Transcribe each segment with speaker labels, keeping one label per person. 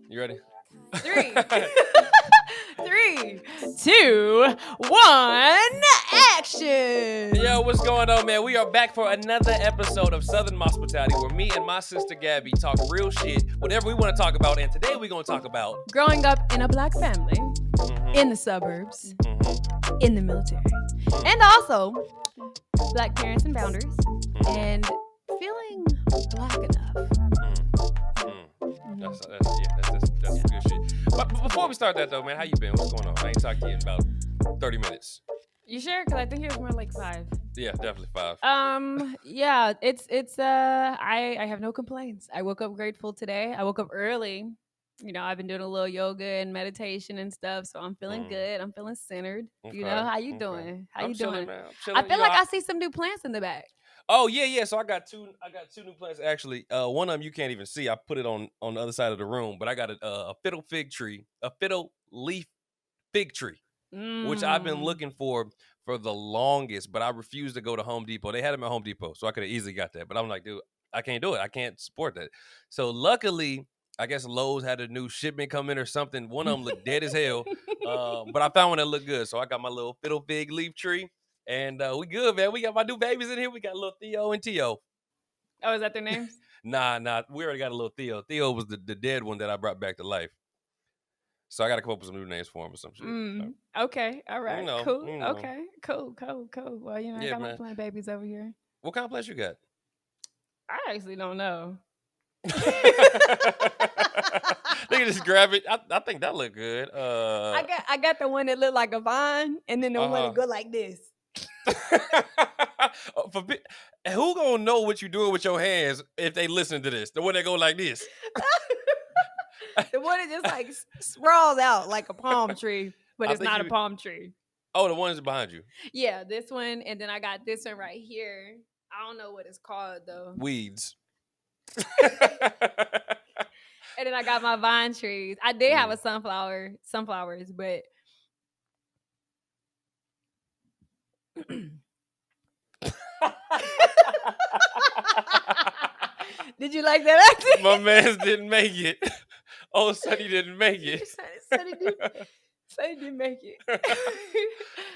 Speaker 1: You ready?
Speaker 2: Three, 3, 2, 1, action!
Speaker 1: Yo, what's going on, man? We are back for another episode of Southern Mosspitality, where me and my sister Gabby talk real shit, whatever we want to talk about. And today we're going to talk about
Speaker 2: Growing up in a black family,
Speaker 1: Mhm.
Speaker 2: in the suburbs,
Speaker 1: Mhm.
Speaker 2: in the military, and also black parents and boundaries, and feeling black enough.
Speaker 1: That's some good shit. But before we start that though, man, how you been? What's going on? I ain't talked to you in about 30 minutes.
Speaker 2: You sure? Because I think it was more like 5.
Speaker 1: Yeah, definitely 5.
Speaker 2: Yeah, it's I have no complaints. I woke up grateful today. I woke up early. You know, I've been doing a little yoga and meditation and stuff, so I'm feeling good. I'm feeling centered. You know, how you doing? How
Speaker 1: I'm
Speaker 2: you
Speaker 1: chilling,
Speaker 2: doing?
Speaker 1: man. I'm
Speaker 2: I
Speaker 1: chilling.
Speaker 2: feel like I see some new plants in the back.
Speaker 1: Oh yeah. So I got two new plants actually. One of them you can't even see. I put it on the other side of the room, but I got a fiddle leaf fig tree, which I've been looking for the longest, but I refused to go to Home Depot. They had them at Home Depot, so I could have easily got that. But I'm like, dude, I can't do it. I can't support that. So luckily, I guess Lowe's had a new shipment come in or something. One of them looked dead as hell, but I found one that looked good. So I got my little fiddle fig leaf tree. And we good, man. We got my new babies in here. We got little Theo and Tio.
Speaker 2: Oh, is that their names?
Speaker 1: Nah. We already got a little Theo. Theo was the dead one that I brought back to life. So I got to come up with some new names for him or some shit. So,
Speaker 2: Okay. All right. Cool. Okay. Cool. Well, I
Speaker 1: Yeah,
Speaker 2: got my
Speaker 1: man.
Speaker 2: plant babies over here.
Speaker 1: What kind of plants you got?
Speaker 2: I actually don't know.
Speaker 1: They can just grab it. I think that look good.
Speaker 2: I got the one that looked like a vine, and then the one that go like this.
Speaker 1: Who gonna know what you're doing with your hands if they listen to this? The one that go like this.
Speaker 2: The one that just like sprawls out like a palm tree, but it's not a palm tree.
Speaker 1: Oh, the one that's behind you.
Speaker 2: Yeah, this one, and then I got this one right here. I don't know what it's called though.
Speaker 1: Weeds.
Speaker 2: And then I got my vine trees. I did have a sunflowers, but did you like that acting?
Speaker 1: My man didn't make it. Oh, Sonny didn't make it.
Speaker 2: Sonny didn't make it.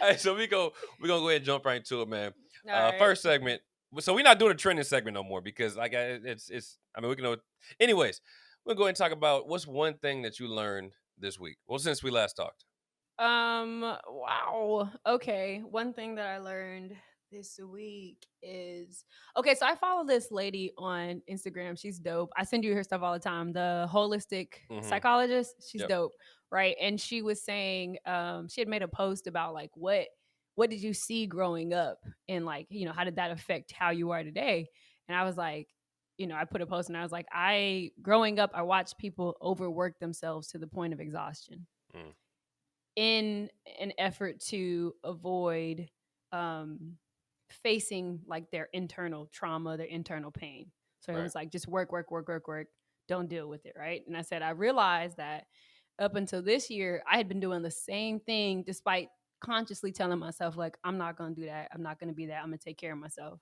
Speaker 1: All right, so we're gonna go ahead and jump right into it, man.
Speaker 2: Right.
Speaker 1: First segment. So we're not doing a trending segment no more because like it's. I mean, we can. Anyways, we'll go ahead and talk about what's one thing that you learned this week. Well, since we last talked.
Speaker 2: Wow. Okay. One thing that I learned this week is okay. So I follow this lady on Instagram. She's dope. I send you her stuff all the time. The holistic psychologist. She's dope, right? And she was saying, she had made a post about like what did you see growing up, and like how did that affect how you are today? And I was like, I put a post and I was like, growing up, I watched people overwork themselves to the point of exhaustion. In an effort to avoid facing like their internal trauma, their internal pain. So it was like, just work, don't deal with it, right? And I said, I realized that up until this year, I had been doing the same thing despite consciously telling myself, like, I'm not going to do that. I'm not going to be that. I'm going to take care of myself.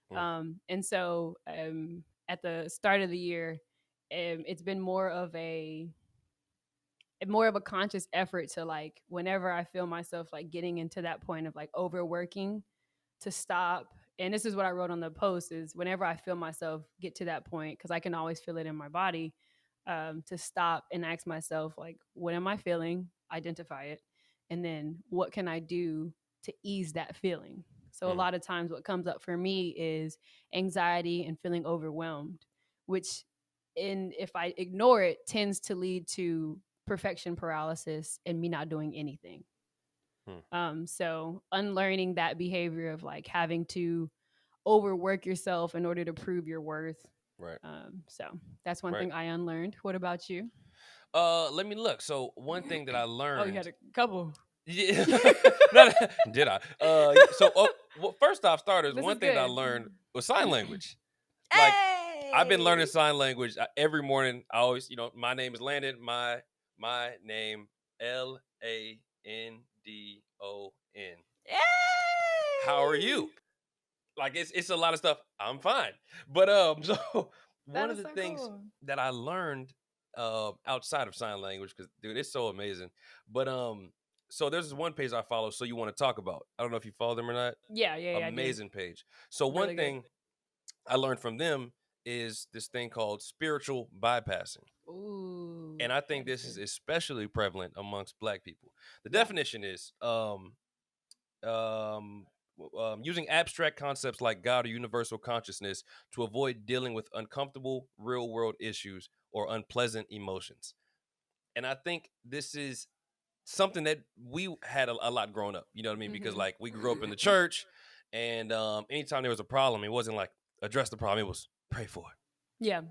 Speaker 2: And so at the start of the year, it's been more of a conscious effort to like whenever I feel myself like getting into that point of like overworking, to stop. And this is what I wrote on the post, is whenever I feel myself get to that point, because I can always feel it in my body, to stop and ask myself, like, what am I feeling? Identify it. And then what can I do to ease that feeling? So a lot of times what comes up for me is anxiety and feeling overwhelmed, which if I ignore it, tends to lead to perfection paralysis and me not doing anything. So unlearning that behavior of like having to overwork yourself in order to prove your worth.
Speaker 1: Right.
Speaker 2: So that's one thing I unlearned. What about you?
Speaker 1: Let me look. So one thing that I learned.
Speaker 2: Oh, you had a couple.
Speaker 1: Yeah. Did I? Well, first off, starters, one thing that I learned was sign language. Like, I've been learning sign language every morning. I always, my name is Landon. My name Landon. How are you? Like, it's a lot of stuff. I'm fine. But so one of the things that I learned outside of sign language because dude, it's so amazing. But so there's this one page I follow. So you want to talk about? I don't know if you follow them or not.
Speaker 2: Yeah, I do.
Speaker 1: Amazing page. So one
Speaker 2: Really good.
Speaker 1: thing I learned from them is this thing called spiritual bypassing.
Speaker 2: Ooh,
Speaker 1: And I think
Speaker 2: that is
Speaker 1: this is
Speaker 2: good.
Speaker 1: especially prevalent amongst black people. The
Speaker 2: Yeah.
Speaker 1: definition is um, using abstract concepts like God or universal consciousness to avoid dealing with uncomfortable real world issues or unpleasant emotions. And I think this is something that we had a lot growing up. You know what I mean? Because
Speaker 2: Mm-hmm.
Speaker 1: like we grew up in the church, and anytime there was a problem, it wasn't like address the problem; it was pray for it,
Speaker 2: Yeah.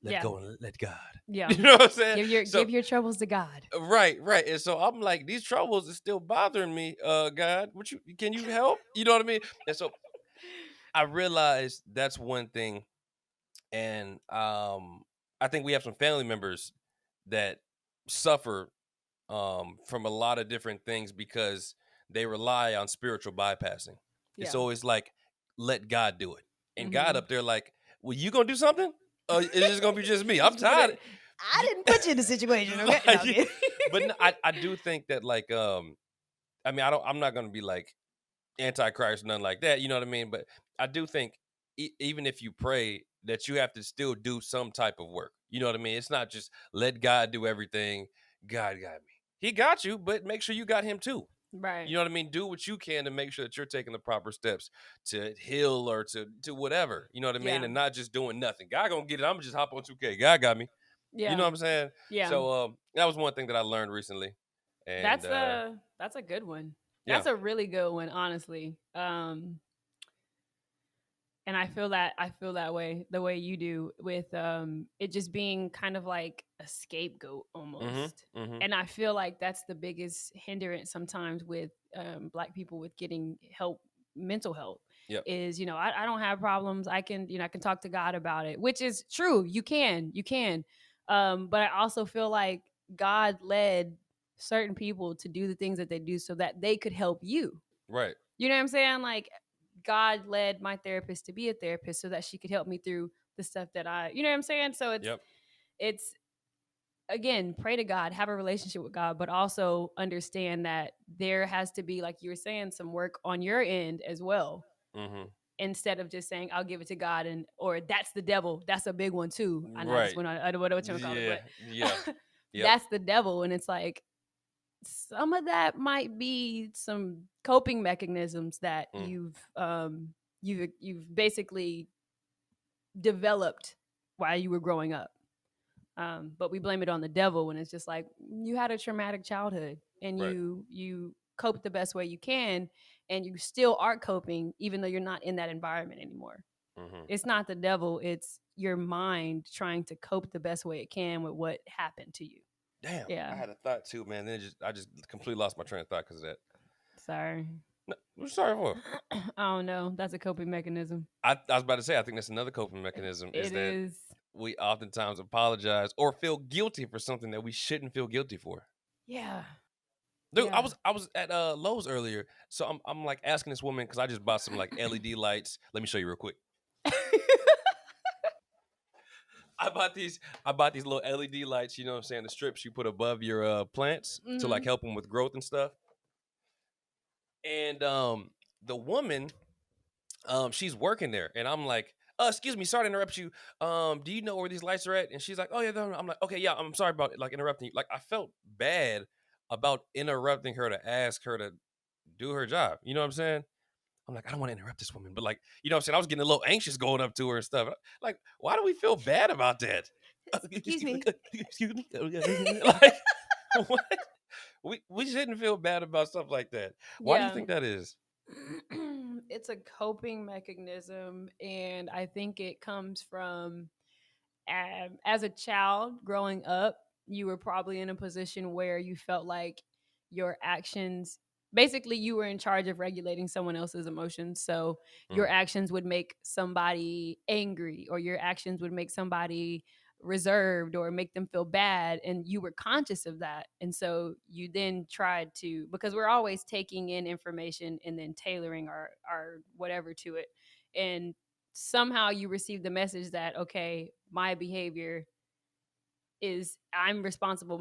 Speaker 1: let
Speaker 2: Yeah.
Speaker 1: go, and let God.
Speaker 2: Yeah.
Speaker 1: You know what I'm saying? So
Speaker 2: Give your troubles to God.
Speaker 1: right. And so I'm like, these troubles is still bothering me, God. What you can you help? You know what I mean? And so I realized that's one thing. And I think we have some family members that suffer from a lot of different things because they rely on spiritual bypassing. It's
Speaker 2: Yeah.
Speaker 1: always like, let God do it. And God
Speaker 2: Mm-hmm.
Speaker 1: up there like, well, you gonna do something? It's just gonna be just me. I'm
Speaker 2: Just gonna.
Speaker 1: tired.
Speaker 2: I didn't put you in the situation, okay? No, I'm
Speaker 1: Like,
Speaker 2: kidding.
Speaker 1: but no, I do think that like I mean I'm not gonna be like antichrist or nothing like that, you know what I mean? But I do think even if you pray that you have to still do some type of work. You know what I mean? It's not just let God do everything. God got me. He got you, but make sure you got him too.
Speaker 2: Right.
Speaker 1: You know what I mean? Do what you can to make sure that you're taking the proper steps to heal or to whatever. You know what I mean?
Speaker 2: Yeah.
Speaker 1: And not just doing nothing. God gonna get it. I'm gonna just hop on 2K. God got me. You know
Speaker 2: Yeah.
Speaker 1: what I'm saying?
Speaker 2: Yeah.
Speaker 1: So that was one thing that I learned recently. And
Speaker 2: That's a good one.
Speaker 1: yeah.
Speaker 2: That's a really good one, honestly. And I feel that way, the way you do, with it just being kind of like a scapegoat almost.
Speaker 1: Mm-hmm. Mm-hmm.
Speaker 2: And I feel like that's the biggest hindrance sometimes with black people with getting help, mental health,
Speaker 1: Yep.
Speaker 2: is, I don't have problems, I can, I can talk to God about it, which is true. You can but I also feel like God led certain people to do the things that they do so that they could help you.
Speaker 1: Right.
Speaker 2: You know what I'm saying? Like, God led my therapist to be a therapist so that she could help me through the stuff that you know what I'm saying? So
Speaker 1: Yep.
Speaker 2: it's again, pray to God, have a relationship with God, but also understand that there has to be, like you were saying, some work on your end as well.
Speaker 1: Mm-hmm.
Speaker 2: Instead of just saying, I'll give it to God, and or that's the devil. That's a big one too. I know I just
Speaker 1: Right.
Speaker 2: went on, I don't know what you want to call it,
Speaker 1: Yeah. Yeah.
Speaker 2: but
Speaker 1: Yep.
Speaker 2: that's the devil. And it's like, some of that might be some coping mechanisms that
Speaker 1: Mm.
Speaker 2: you've basically developed while you were growing up. But we blame it on the devil when it's just like, you had a traumatic childhood and
Speaker 1: Right.
Speaker 2: you cope the best way you can, and you still are coping even though you're not in that environment anymore.
Speaker 1: Mm-hmm.
Speaker 2: It's not the devil, it's your mind trying to cope the best way it can with what happened to you.
Speaker 1: Damn.
Speaker 2: Yeah.
Speaker 1: I had a thought too, man. Then I just completely lost my train of thought because of that.
Speaker 2: Sorry.
Speaker 1: No, I'm sorry for.
Speaker 2: I don't know. That's a coping mechanism.
Speaker 1: I was about to say, I think that's another coping mechanism is
Speaker 2: It
Speaker 1: that
Speaker 2: is.
Speaker 1: we oftentimes apologize or feel guilty for something that we shouldn't feel guilty for.
Speaker 2: Yeah.
Speaker 1: Dude,
Speaker 2: Yeah.
Speaker 1: I was at Lowe's earlier, so I'm like asking this woman because I just bought some like LED lights. Let me show you real quick. I bought these little LED lights. You know what I'm saying? The strips you put above your plants to like
Speaker 2: Mhm.
Speaker 1: help them with growth and stuff. And the woman, she's working there, and I'm like, excuse me, sorry to interrupt you. Do you know where these lights are at? And she's like, oh yeah. I'm like, okay, yeah. I'm sorry about like interrupting you. Like I felt bad about interrupting her to ask her to do her job. You know what I'm saying? I'm like, I don't want to interrupt this woman, but like, you know what I'm saying? I was getting a little anxious going up to her and stuff. Like, why do we feel bad about that?
Speaker 2: Excuse me.
Speaker 1: Excuse me. Like, what? We shouldn't feel bad about stuff like that. Why do you
Speaker 2: Yeah.
Speaker 1: think that is?
Speaker 2: It's a coping mechanism, and I think it comes from, as a child growing up, you were probably in a position where you felt like your actions, basically you were in charge of regulating someone else's emotions. So your
Speaker 1: Mm,
Speaker 2: actions would make somebody angry, or your actions would make somebody reserved or make them feel bad, and you were conscious of that. And so you then tried to, because we're always taking in information and then tailoring our whatever to it, and somehow you receive the message that, okay, my behavior is I'm responsible.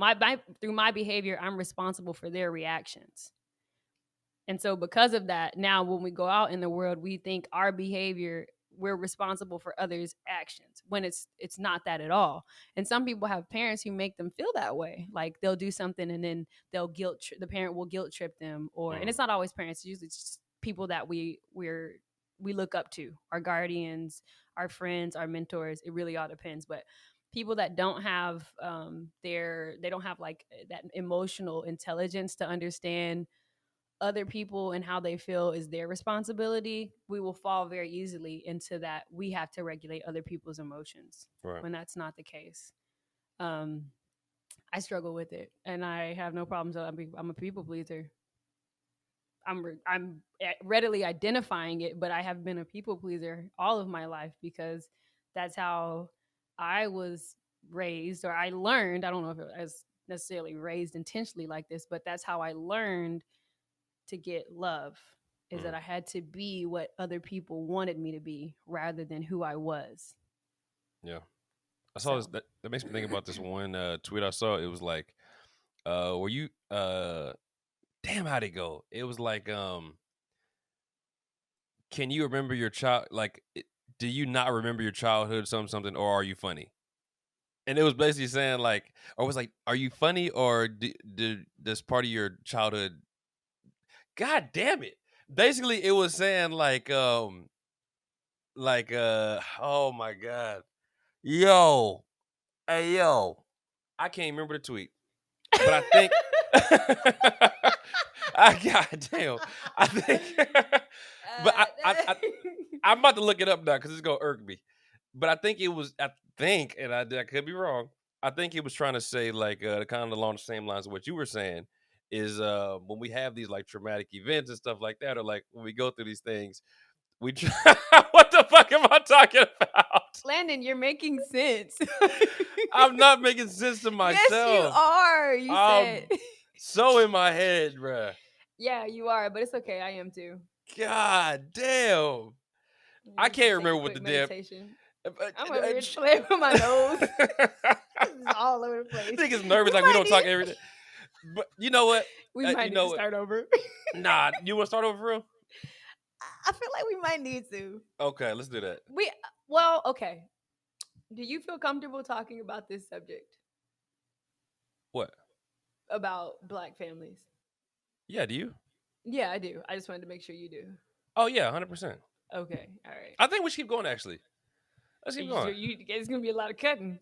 Speaker 2: Through my behavior, I'm responsible for their reactions. And so because of that, now when we go out in the world, we think our behavior, we're responsible for others' actions when it's not that at all. And some people have parents who make them feel that way. Like they'll do something and then the parent will guilt trip them, or and it's not always parents, it's usually just people that we look up to, our guardians, our friends, our mentors. It really all depends. But people that don't have they don't have like that emotional intelligence to understand other people and how they feel is their responsibility, we will fall very easily into that we have to regulate other people's emotions,
Speaker 1: right.
Speaker 2: when that's not the case. um I struggle with it and I have no problems. I'm a people pleaser. I'm readily identifying it, but I have been a people pleaser all of my life because that's how I was raised, or I learned. I don't know if it was necessarily raised intentionally like this, but that's how I learned to get love, is that I had to be what other people wanted me to be rather than who I was.
Speaker 1: Yeah. I saw this. That makes me think about this one tweet I saw. It was like, were you, damn, how'd it go? It was like, can you remember your child? Like, do you not remember your childhood, something, or are you funny? And it was basically saying like, or it was like, are you funny, or does part of your childhood? God damn it! Basically, it was saying like, oh my god, yo, hey yo, I can't remember the tweet, but I think, I goddamn, I think, but I'm about to look it up now because it's gonna irk me. But I think it was, and I could be wrong. I think it was trying to say like, kind of along the same lines of what you were saying is, when we have these like traumatic events and stuff like that, or like when we go through these things, we try. What the fuck am I talking about?
Speaker 2: Landon, you're making sense.
Speaker 1: I'm not making sense to myself.
Speaker 2: Yes, you are. You said
Speaker 1: so in my head, bruh.
Speaker 2: Yeah, you are, but it's okay. I am too.
Speaker 1: God damn. I can't remember what the
Speaker 2: meditation.
Speaker 1: damn.
Speaker 2: I'm over here playing with my nose. It's all over the place.
Speaker 1: I think it's nervous, like we don't talk every day. But you know what?
Speaker 2: We might need to start over.
Speaker 1: Nah, you want to start over for real?
Speaker 2: I feel like we might need to.
Speaker 1: Okay, let's do that.
Speaker 2: Okay. Do you feel comfortable talking about this subject?
Speaker 1: What?
Speaker 2: About Black families?
Speaker 1: Yeah, do you?
Speaker 2: Yeah, I do. I just wanted to make sure you do.
Speaker 1: Oh yeah, 100%.
Speaker 2: Okay, all right.
Speaker 1: I think we should keep going. Actually, let's keep going.
Speaker 2: It's gonna be a lot of cutting.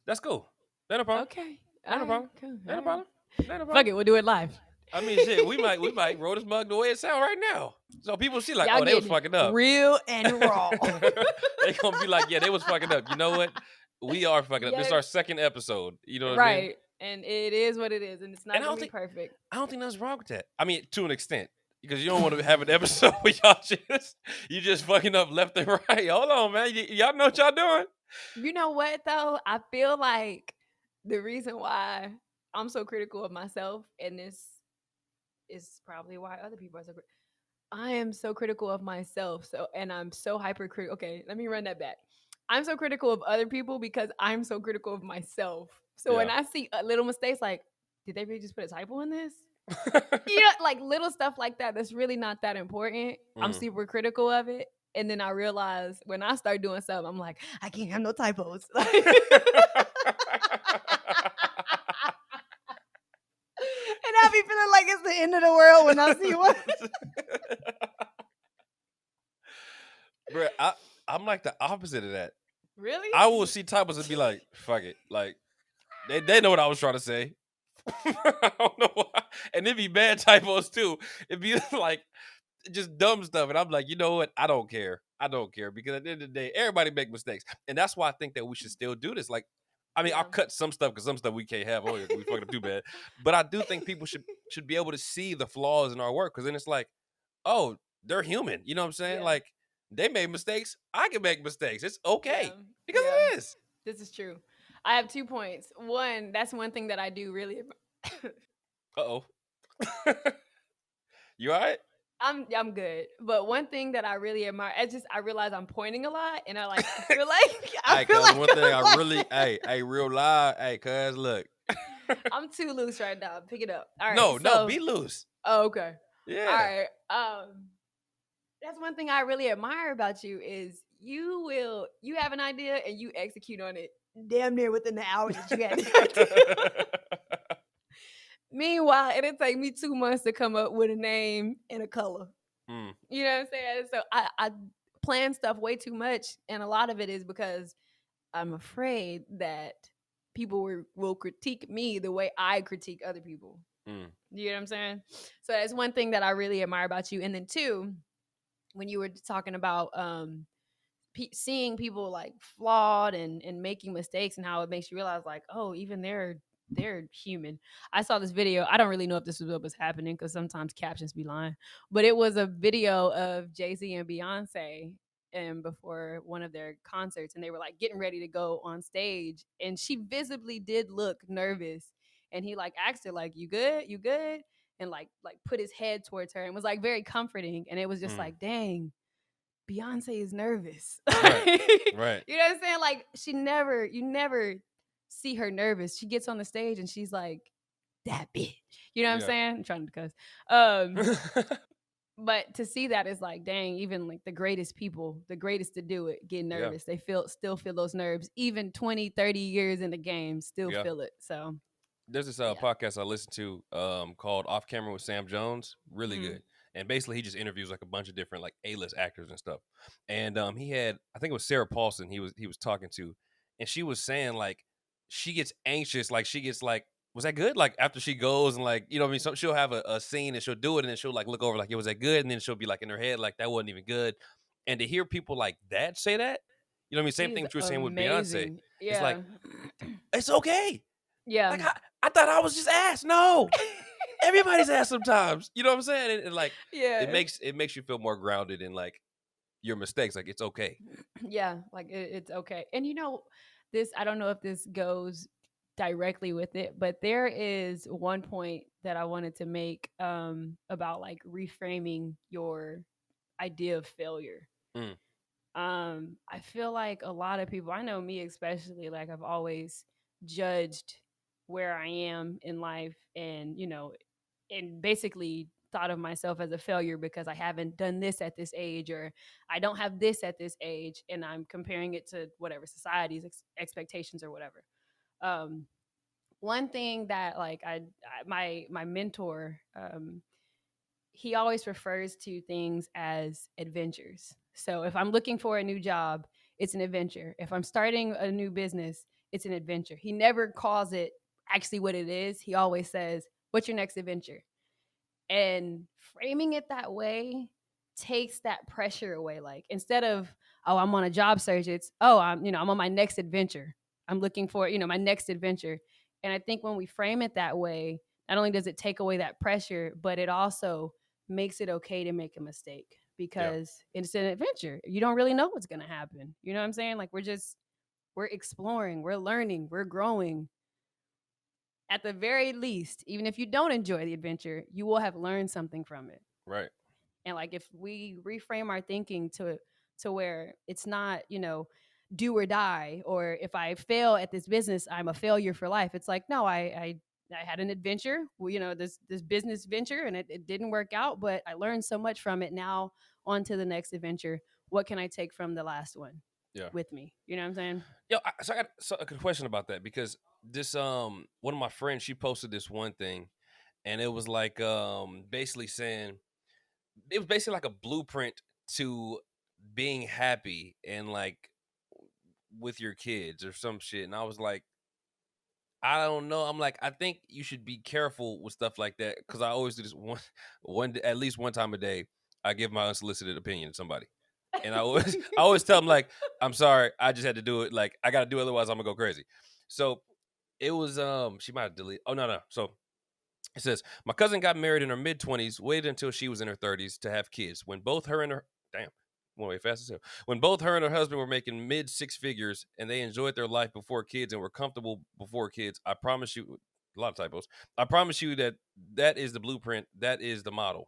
Speaker 1: That's cool. No problem.
Speaker 2: Okay,
Speaker 1: no problem.
Speaker 2: Cool.
Speaker 1: No problem.
Speaker 2: Fuck it, we'll do it live.
Speaker 1: I mean, shit, we might roll this mug the way it sound right now, so people see like,
Speaker 2: Y'all
Speaker 1: they was fucking up,
Speaker 2: real and raw.
Speaker 1: They gonna be like, yeah, they was fucking up. You know what? We are fucking up. This is our second episode. You know what I mean?
Speaker 2: Right, and it is what it is, and it's not gonna be perfect.
Speaker 1: I don't think nothing's wrong with that. I mean, to an extent, because you don't want to have an episode where you just fucking up left and right. Hold on, man. Y'all know what y'all doing.
Speaker 2: You know what though? I feel like the reason why I'm so critical of myself, and this is probably why other people are so critical. I am so critical of myself. And I'm so hypercritical. Okay, let me run that back. I'm so critical of other people because I'm so critical of myself. So when I see little mistakes, like, did they really just put a typo in this? Like little stuff like that, that's really not that important. I'm super critical of it. And then I realize when I start doing something, I'm like, I can't have no typos. And I be feeling like it's the end of the world when I see one.
Speaker 1: Bro, I'm like the opposite of that.
Speaker 2: Really?
Speaker 1: I will see typos and be like, fuck it. Like, they know what I was trying to say. I don't know why. And it'd be bad typos too. It'd be like just dumb stuff. And I'm like, you know what? I don't care. Because at the end of the day, everybody make mistakes. And that's why I think that we should still do this. Like, I mean, I'll cut some stuff because some stuff we can't have. Oh, we fucking up too bad. But I do think people should be able to see the flaws in our work, because then it's like, oh, they're human. You know what I'm saying? Like, they made mistakes. I can make mistakes. It's okay. Because it is.
Speaker 2: This is true. I have 2 points. One, that's one thing that I do really.
Speaker 1: Uh-oh. You all right?
Speaker 2: I'm good. But one thing that I really admire, I realize I'm pointing a lot, and I feel like
Speaker 1: Hey, cuz one thing I really, hey, real live, hey, cuz look.
Speaker 2: I'm too loose right now. Pick it up. All right.
Speaker 1: No,
Speaker 2: So,
Speaker 1: be loose.
Speaker 2: oh, okay. All
Speaker 1: Yeah.
Speaker 2: right. That's one thing I really admire about you is you have an idea and you execute on it damn near within the hour that you had the idea. Meanwhile, it'll take me 2 months to come up with a name and a color.
Speaker 1: Mm,
Speaker 2: You know what I'm saying? So I plan stuff way too much, and a lot of it is because I'm afraid that people will critique me the way I critique other people.
Speaker 1: mm,
Speaker 2: You know what I'm saying? So that's one thing that I really admire about you. And then two, when you were talking about seeing people like flawed and making mistakes and how it makes you realize like, oh, even they're human. I saw this video. I don't really know if this was what was happening because sometimes captions be lying, but it was a video of Jay-Z and Beyonce and before one of their concerts, and they were like getting ready to go on stage, and she visibly did look nervous, and he like asked her like, you good, and like put his head towards her and was like very comforting, and it was just
Speaker 1: mm.
Speaker 2: like, dang, Beyonce is nervous.
Speaker 1: Right. Right.
Speaker 2: You know what I'm saying? Like you never see her nervous. She gets on the stage and she's like, that bitch. You know what I'm
Speaker 1: Yeah.
Speaker 2: saying? I'm trying to cuss. But to see that is like, dang, even like the greatest people, the greatest to do it, get
Speaker 1: Yeah.
Speaker 2: nervous. They still feel those nerves. Even 20, 30 years in the game, still
Speaker 1: Yeah.
Speaker 2: feel it. So
Speaker 1: There's this
Speaker 2: yeah.
Speaker 1: podcast I listened to called Off Camera with Sam Jones. Really
Speaker 2: Mm-hmm.
Speaker 1: good. And basically he just interviews like a bunch of different like A-list actors and stuff. And he had, I think it was Sarah Paulson he was talking to, and she was saying like she gets anxious, like she gets like, was that good? Like after she goes and like, you know what I mean? So she'll have a scene and she'll do it and then she'll like look over like, it was that good? And then she'll be like in her head like that wasn't even good. And to hear people like that say that, you know what I mean? Same
Speaker 2: She's
Speaker 1: thing that you were saying with Beyonce.
Speaker 2: amazing.
Speaker 1: It's like,
Speaker 2: Yeah.
Speaker 1: it's okay.
Speaker 2: Yeah.
Speaker 1: Like I thought I was just ass. No, everybody's ass sometimes. You know what I'm saying? And like
Speaker 2: Yeah.
Speaker 1: it makes you feel more grounded in like your mistakes. Like it's okay.
Speaker 2: Yeah, like it's okay. And this, I don't know if this goes directly with it, but there is one point that I wanted to make about like reframing your idea of failure.
Speaker 1: Mm,
Speaker 2: I feel like a lot of people, I know me especially, like I've always judged where I am in life, and and basically thought of myself as a failure because I haven't done this at this age, or I don't have this at this age, and I'm comparing it to whatever society's expectations or whatever. Um, One thing that like my mentor, he always refers to things as adventures. So if I'm looking for a new job, it's an adventure. If I'm starting a new business, it's an adventure. He never calls it actually what it is. He always says, "What's your next adventure?" And framing it that way takes that pressure away. Like instead of, "Oh, I'm on a job search," it's, "Oh, I'm on my next adventure. I'm looking for, my next adventure." And I think when we frame it that way, not only does it take away that pressure, but it also makes it okay to make a mistake
Speaker 1: yeah.
Speaker 2: because it's an adventure. You don't really know what's going to happen. You know what I'm saying? Like we're exploring, we're learning, we're growing. At the very least, even if you don't enjoy the adventure, you will have learned something from it.
Speaker 1: Right.
Speaker 2: And like if we reframe our thinking to where it's not, do or die, or if I fail at this business, I'm a failure for life. It's like, no, I had an adventure, this business venture, and it didn't work out, but I learned so much from it. Now on to the next adventure. What can I take from the last one
Speaker 1: Yeah.
Speaker 2: with me? You know what I'm saying?
Speaker 1: Yo, so I got a question about that because this one of my friends, she posted this one thing, and it was like basically saying, it was basically like a blueprint to being happy and like with your kids or some shit. And I was like, I don't know. I'm like, I think you should be careful with stuff like that because I always do this at least one time a day. I give my unsolicited opinion to somebody, and I always tell them like, I'm sorry, I just had to do it. Like I got to do it, otherwise I'm gonna go crazy. So it was she might have deleted. Oh no. So it says, my cousin got married in her mid-20s, waited until she was in her 30s to have kids. When both her and her damn, went way fast as hell. When both her and her husband were making mid six figures and they enjoyed their life before kids and were comfortable before kids, I promise you, a lot of typos. I promise you that is the blueprint. That is the model.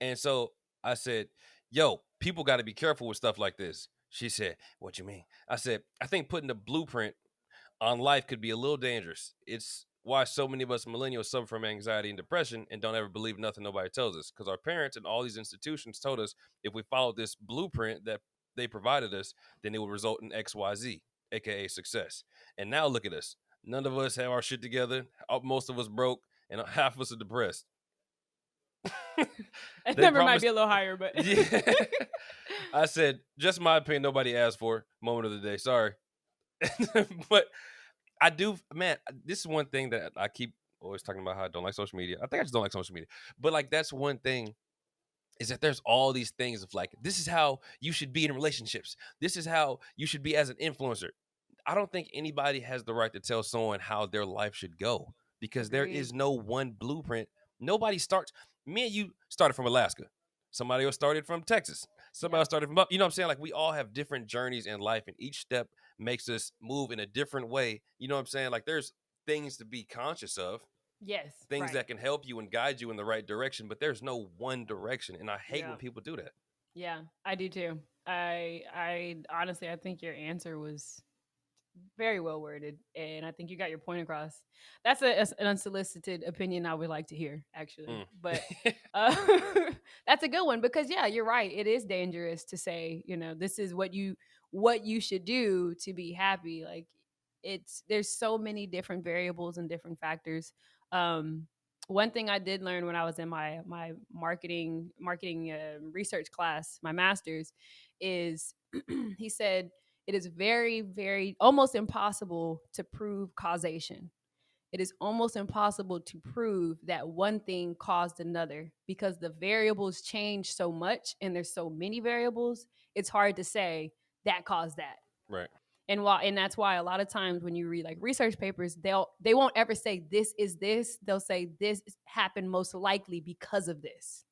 Speaker 1: And so I said, yo, people got to be careful with stuff like this. She said, what you mean? I said, I think putting a blueprint on life could be a little dangerous. It's why so many of us millennials suffer from anxiety and depression and don't ever believe nothing nobody tells us. Because our parents and all these institutions told us if we followed this blueprint that they provided us, then it would result in XYZ, aka success. And now look at us. None of us have our shit together. Most of us broke, and half of us are depressed.
Speaker 2: That
Speaker 1: They
Speaker 2: number might
Speaker 1: promised.
Speaker 2: be a little higher, but
Speaker 1: Yeah. I said, just my opinion. Nobody asked for. Moment of the day. Sorry. But I do, man. This is one thing that I keep always talking about how I don't like social media. I think I just don't like social media. But like, that's one thing is that there's all these things of like, this is how you should be in relationships. This is how you should be as an influencer. I don't think anybody has the right to tell someone how their life should go because there
Speaker 2: agreed.
Speaker 1: is no one blueprint. Nobody starts. Me and you started from Alaska. Somebody else started from Texas. Somebody
Speaker 2: Yeah.
Speaker 1: else started from, you know what I'm saying? Like we all have different journeys in life, and each step makes us move in a different way. You know what I'm saying? Like there's things to be conscious of,
Speaker 2: Yes.
Speaker 1: things
Speaker 2: Right.
Speaker 1: that can help you and guide you in the right direction, but there's no one direction. And I hate
Speaker 2: Yeah.
Speaker 1: when people do that.
Speaker 2: Yeah. I do too. I honestly, I think your answer was very well worded, and I think you got your point across. That's an unsolicited opinion I would like to hear, actually.
Speaker 1: Mm.
Speaker 2: But uh, that's a good one because yeah, you're right. It is dangerous to say, this is what you should do to be happy. Like there's so many different variables and different factors. Um, One thing I did learn when I was in my marketing research class, my master's, is he said it is very, very almost impossible to prove causation. It is almost impossible to prove that one thing caused another because the variables change so much and there's so many variables, it's hard to say that caused that.
Speaker 1: Right.
Speaker 2: And that's why a lot of times when you read like research papers, they won't ever say this is this. They'll say this happened most likely because of this,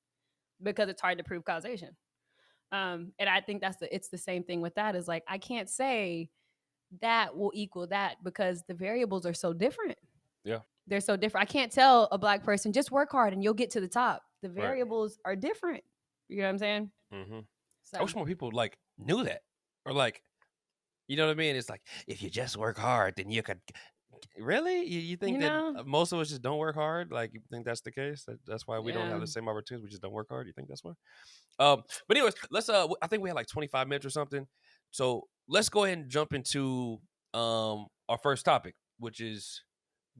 Speaker 2: because it's hard to prove causation. And I think it's the same thing with that. Is like I can't say that will equal that because the variables are so different.
Speaker 1: Yeah.
Speaker 2: They're so different. I can't tell a black person just work hard and you'll get to the top. The
Speaker 1: Right.
Speaker 2: variables are different. You know what I'm saying?
Speaker 1: Mm-hmm. I
Speaker 2: So
Speaker 1: wish more people like knew that, or like, you know what I mean? It's like if you just work hard, then you could. Really, you think
Speaker 2: you
Speaker 1: that
Speaker 2: know,
Speaker 1: most of us just don't work hard? Like you think that's the case? That's why we don't have
Speaker 2: yeah.
Speaker 1: the same opportunities. We just don't work hard. You think that's why? But anyways, let's. I think we had like 25 minutes or something. So let's go ahead and jump into our first topic, which is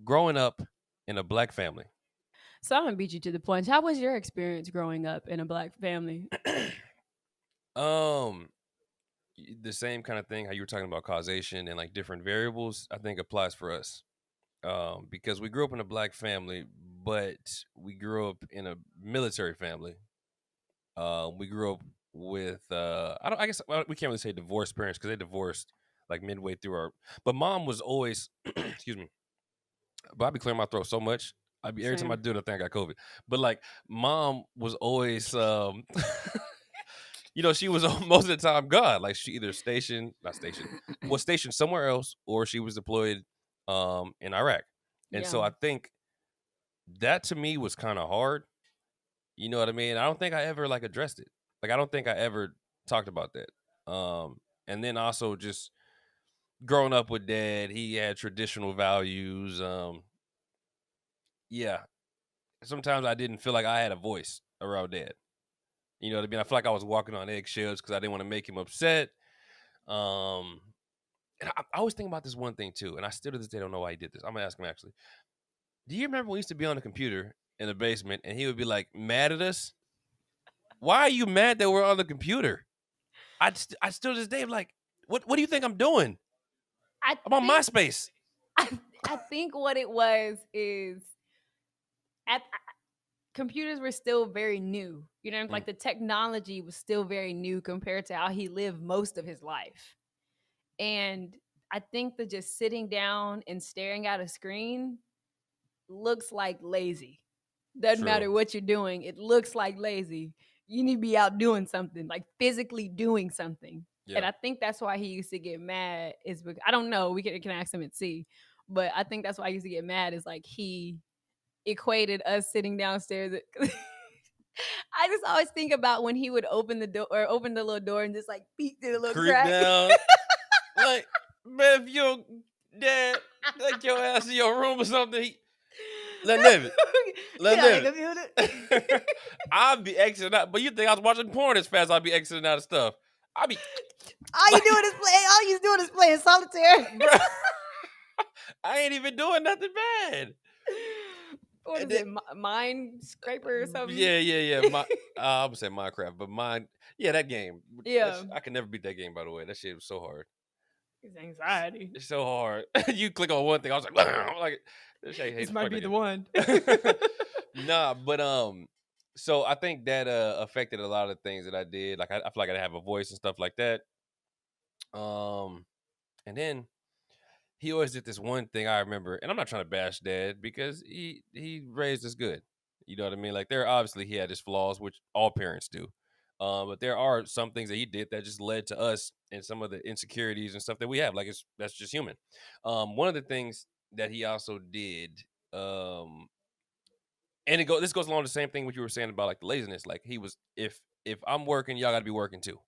Speaker 1: growing up in a black family.
Speaker 2: So I'm gonna beat you to the punch. How was your experience growing up in a black family?
Speaker 1: um, the same kind of thing how you were talking about causation and like different variables. I think applies for us. Because we grew up in a black family, but we grew up in a military family. We grew up with I don't. I guess we can't really say divorced parents because they divorced like midway through our. But mom was always, excuse me. But I be clearing my throat so much. Every time I
Speaker 2: Same.
Speaker 1: do it, I think I got COVID. But like, mom was always, she was most of the time gone. Like she either stationed, not stationed, was stationed somewhere else, or she was deployed, in Iraq. And
Speaker 2: Yeah.
Speaker 1: so I think that to me was kind of hard. You know what I mean? I don't think I ever like addressed it. Like I don't think I ever talked about that. And then also just growing up with dad, he had traditional values. Yeah. Sometimes I didn't feel like I had a voice around dad. You know what I mean? I feel like I was walking on eggshells because I didn't want to make him upset. Um, and I always think about this one thing too, and I still to this day don't know why he did this. I'm gonna ask him actually. Do you remember we used to be on the computer in the basement, and he would be like mad at us? Why are you mad that we're on the computer? I still to this day am like, what do you think I'm doing?
Speaker 2: I
Speaker 1: I'm on
Speaker 2: think
Speaker 1: MySpace.
Speaker 2: I, I think what it was is at computers were still very new.
Speaker 1: Mm,
Speaker 2: Like the technology was still very new compared to how he lived most of his life. And I think that just sitting down and staring at a screen looks like lazy. Doesn't
Speaker 1: true.
Speaker 2: matter what you're doing, it looks like lazy. You need to be out doing something, like physically doing something. And
Speaker 1: Yeah.
Speaker 2: I think that's why he used to get mad. Is because I don't know. We can ask him and see, but I think that's why I used to get mad. Is like he equated us sitting downstairs. I just always think about when he would open the door or open the little door and just like peek through the little
Speaker 1: Creep
Speaker 2: crack.
Speaker 1: down. Like, man, if your dad take your ass in your room or something, let him
Speaker 2: Get out of
Speaker 1: live
Speaker 2: the building.
Speaker 1: it. I'll be exiting out. But you think I was watching porn as fast as I'll be exiting out of stuff. I'll be
Speaker 2: All you doing is playing solitaire.
Speaker 1: bro, I ain't even doing nothing bad.
Speaker 2: What
Speaker 1: And
Speaker 2: is it? Mind scraper or something?
Speaker 1: Yeah. I would say Minecraft, but mine, yeah, that game.
Speaker 2: Yeah.
Speaker 1: I could never beat that game, by the way. That shit was so hard.
Speaker 2: It's anxiety.
Speaker 1: It's so hard. You click on one thing, I was like, I'm like this shit
Speaker 2: This might be the one.
Speaker 1: Nah, but so I think that affected a lot of things that I did. Like I feel like I have a voice and stuff like that. And then he always did this one thing I remember, and I'm not trying to bash dad because he raised us good. You know what I mean? Like there obviously he had his flaws, which all parents do. But there are some things that he did that just led to us and some of the insecurities and stuff that we have. Like that's just human. One of the things that he also did, and this goes along the same thing what you were saying about like the laziness. Like he was, if I'm working, y'all got to be working too.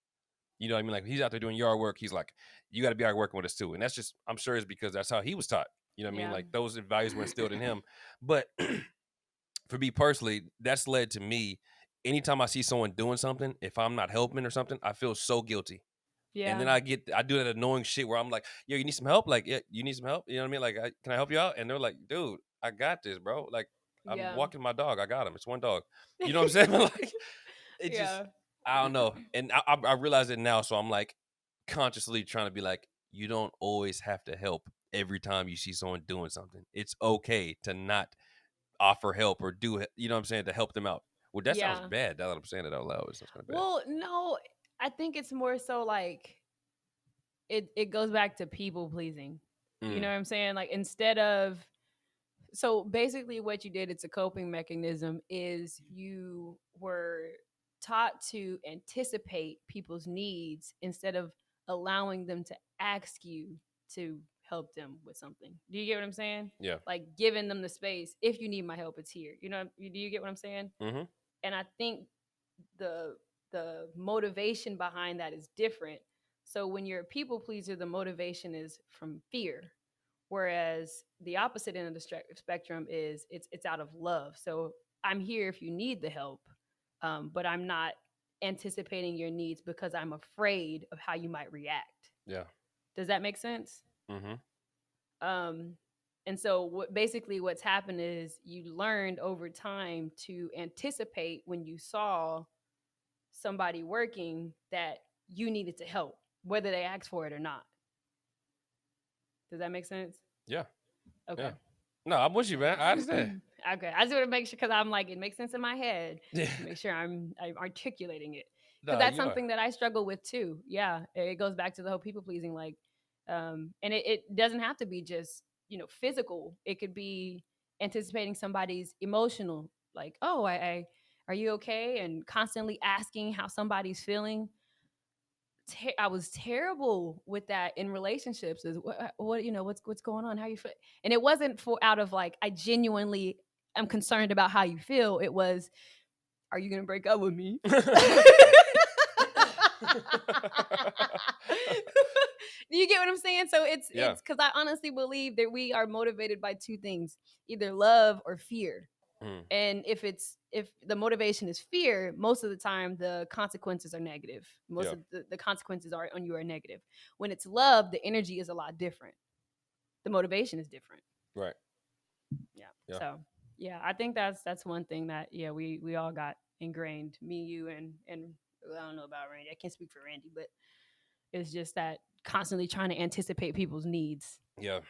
Speaker 1: You know what I mean? Like he's out there doing yard work. He's like, you got to be out working with us too. And that's just, I'm sure it's because that's how he was taught. You know what I mean? Like those values were instilled in him. But for me personally, that's led to me. Anytime I see someone doing something, if I'm not helping or something, I feel so guilty.
Speaker 2: Yeah.
Speaker 1: And then I do that annoying shit where I'm like, yo, you need some help? Like, yeah, you need some help? You know what I mean? Like, can I help you out? And they're like, dude, I got this, bro. Like, I'm walking my dog. I got him. It's one dog. You know what I'm saying? Like, it just, I don't know. And I realize it now. So I'm like consciously trying to be like, you don't always have to help every time you see someone doing something. It's okay to not offer help or do it. You know what I'm saying? To help them out. Well, that sounds bad. Now that I'm saying it out loud, it sounds kind of bad.
Speaker 2: Well, no, I think it's more so like it goes back to people pleasing. You know what I'm saying? Like instead of, so basically what you did, it's a coping mechanism, is you were taught to anticipate people's needs instead of allowing them to ask you to help them with something. Do you get what I'm saying?
Speaker 1: Yeah.
Speaker 2: Like giving them the space. If you need my help, it's here. You know, do you get what I'm saying?
Speaker 1: Mm-hmm.
Speaker 2: And I think the motivation behind that is different. So when you're a people pleaser, the motivation is from fear, whereas the opposite end of the spectrum is it's out of love. So I'm here if you need the help, but I'm not anticipating your needs because I'm afraid of how you might react.
Speaker 1: Yeah.
Speaker 2: Does that make sense?
Speaker 1: Mm-hmm.
Speaker 2: And so basically what's happened is you learned over time to anticipate when you saw somebody working that you needed to help, whether they asked for it or not. Does that make sense?
Speaker 1: Yeah.
Speaker 2: Okay.
Speaker 1: Yeah. No, I'm with you, man. I understand.
Speaker 2: Okay. I just want to make sure, because I'm like, it makes sense in my head. Yeah. Make sure I'm articulating it. Because that's something that I struggle with too. Yeah. It goes back to the whole people pleasing. Like, and it doesn't have to be just, physical. It could be anticipating somebody's emotional, like, oh, are you okay? And constantly asking how somebody's feeling. I was terrible with that in relationships. Is what what's going on? How you feel? And it wasn't out of like, I genuinely am concerned about how you feel. It was, are you gonna break up with me? Do you get what I'm saying? So it's because I honestly believe that we are motivated by two things: either love or fear. And if the motivation is fear, most of the time the consequences are negative. Most of the consequences are on you are negative. When it's love, the energy is a lot different. The motivation is different.
Speaker 1: Right.
Speaker 2: Yeah. So yeah, I think that's one thing that we all got ingrained. Me, you, and I don't know about Randy. I can't speak for Randy, but it's just that constantly trying to anticipate people's needs.
Speaker 1: Yeah.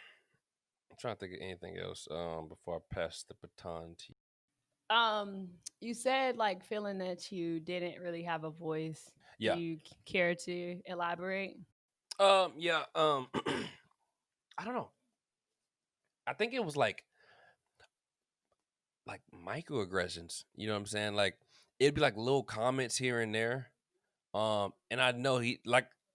Speaker 1: I'm trying to think of anything else before I pass the baton to you.
Speaker 2: You said like feeling that you didn't really have a voice.
Speaker 1: Yeah.
Speaker 2: Do you care to elaborate?
Speaker 1: Yeah. I don't know. I think it was like microaggressions. You know what I'm saying? Like it'd be like little comments here and there. And I know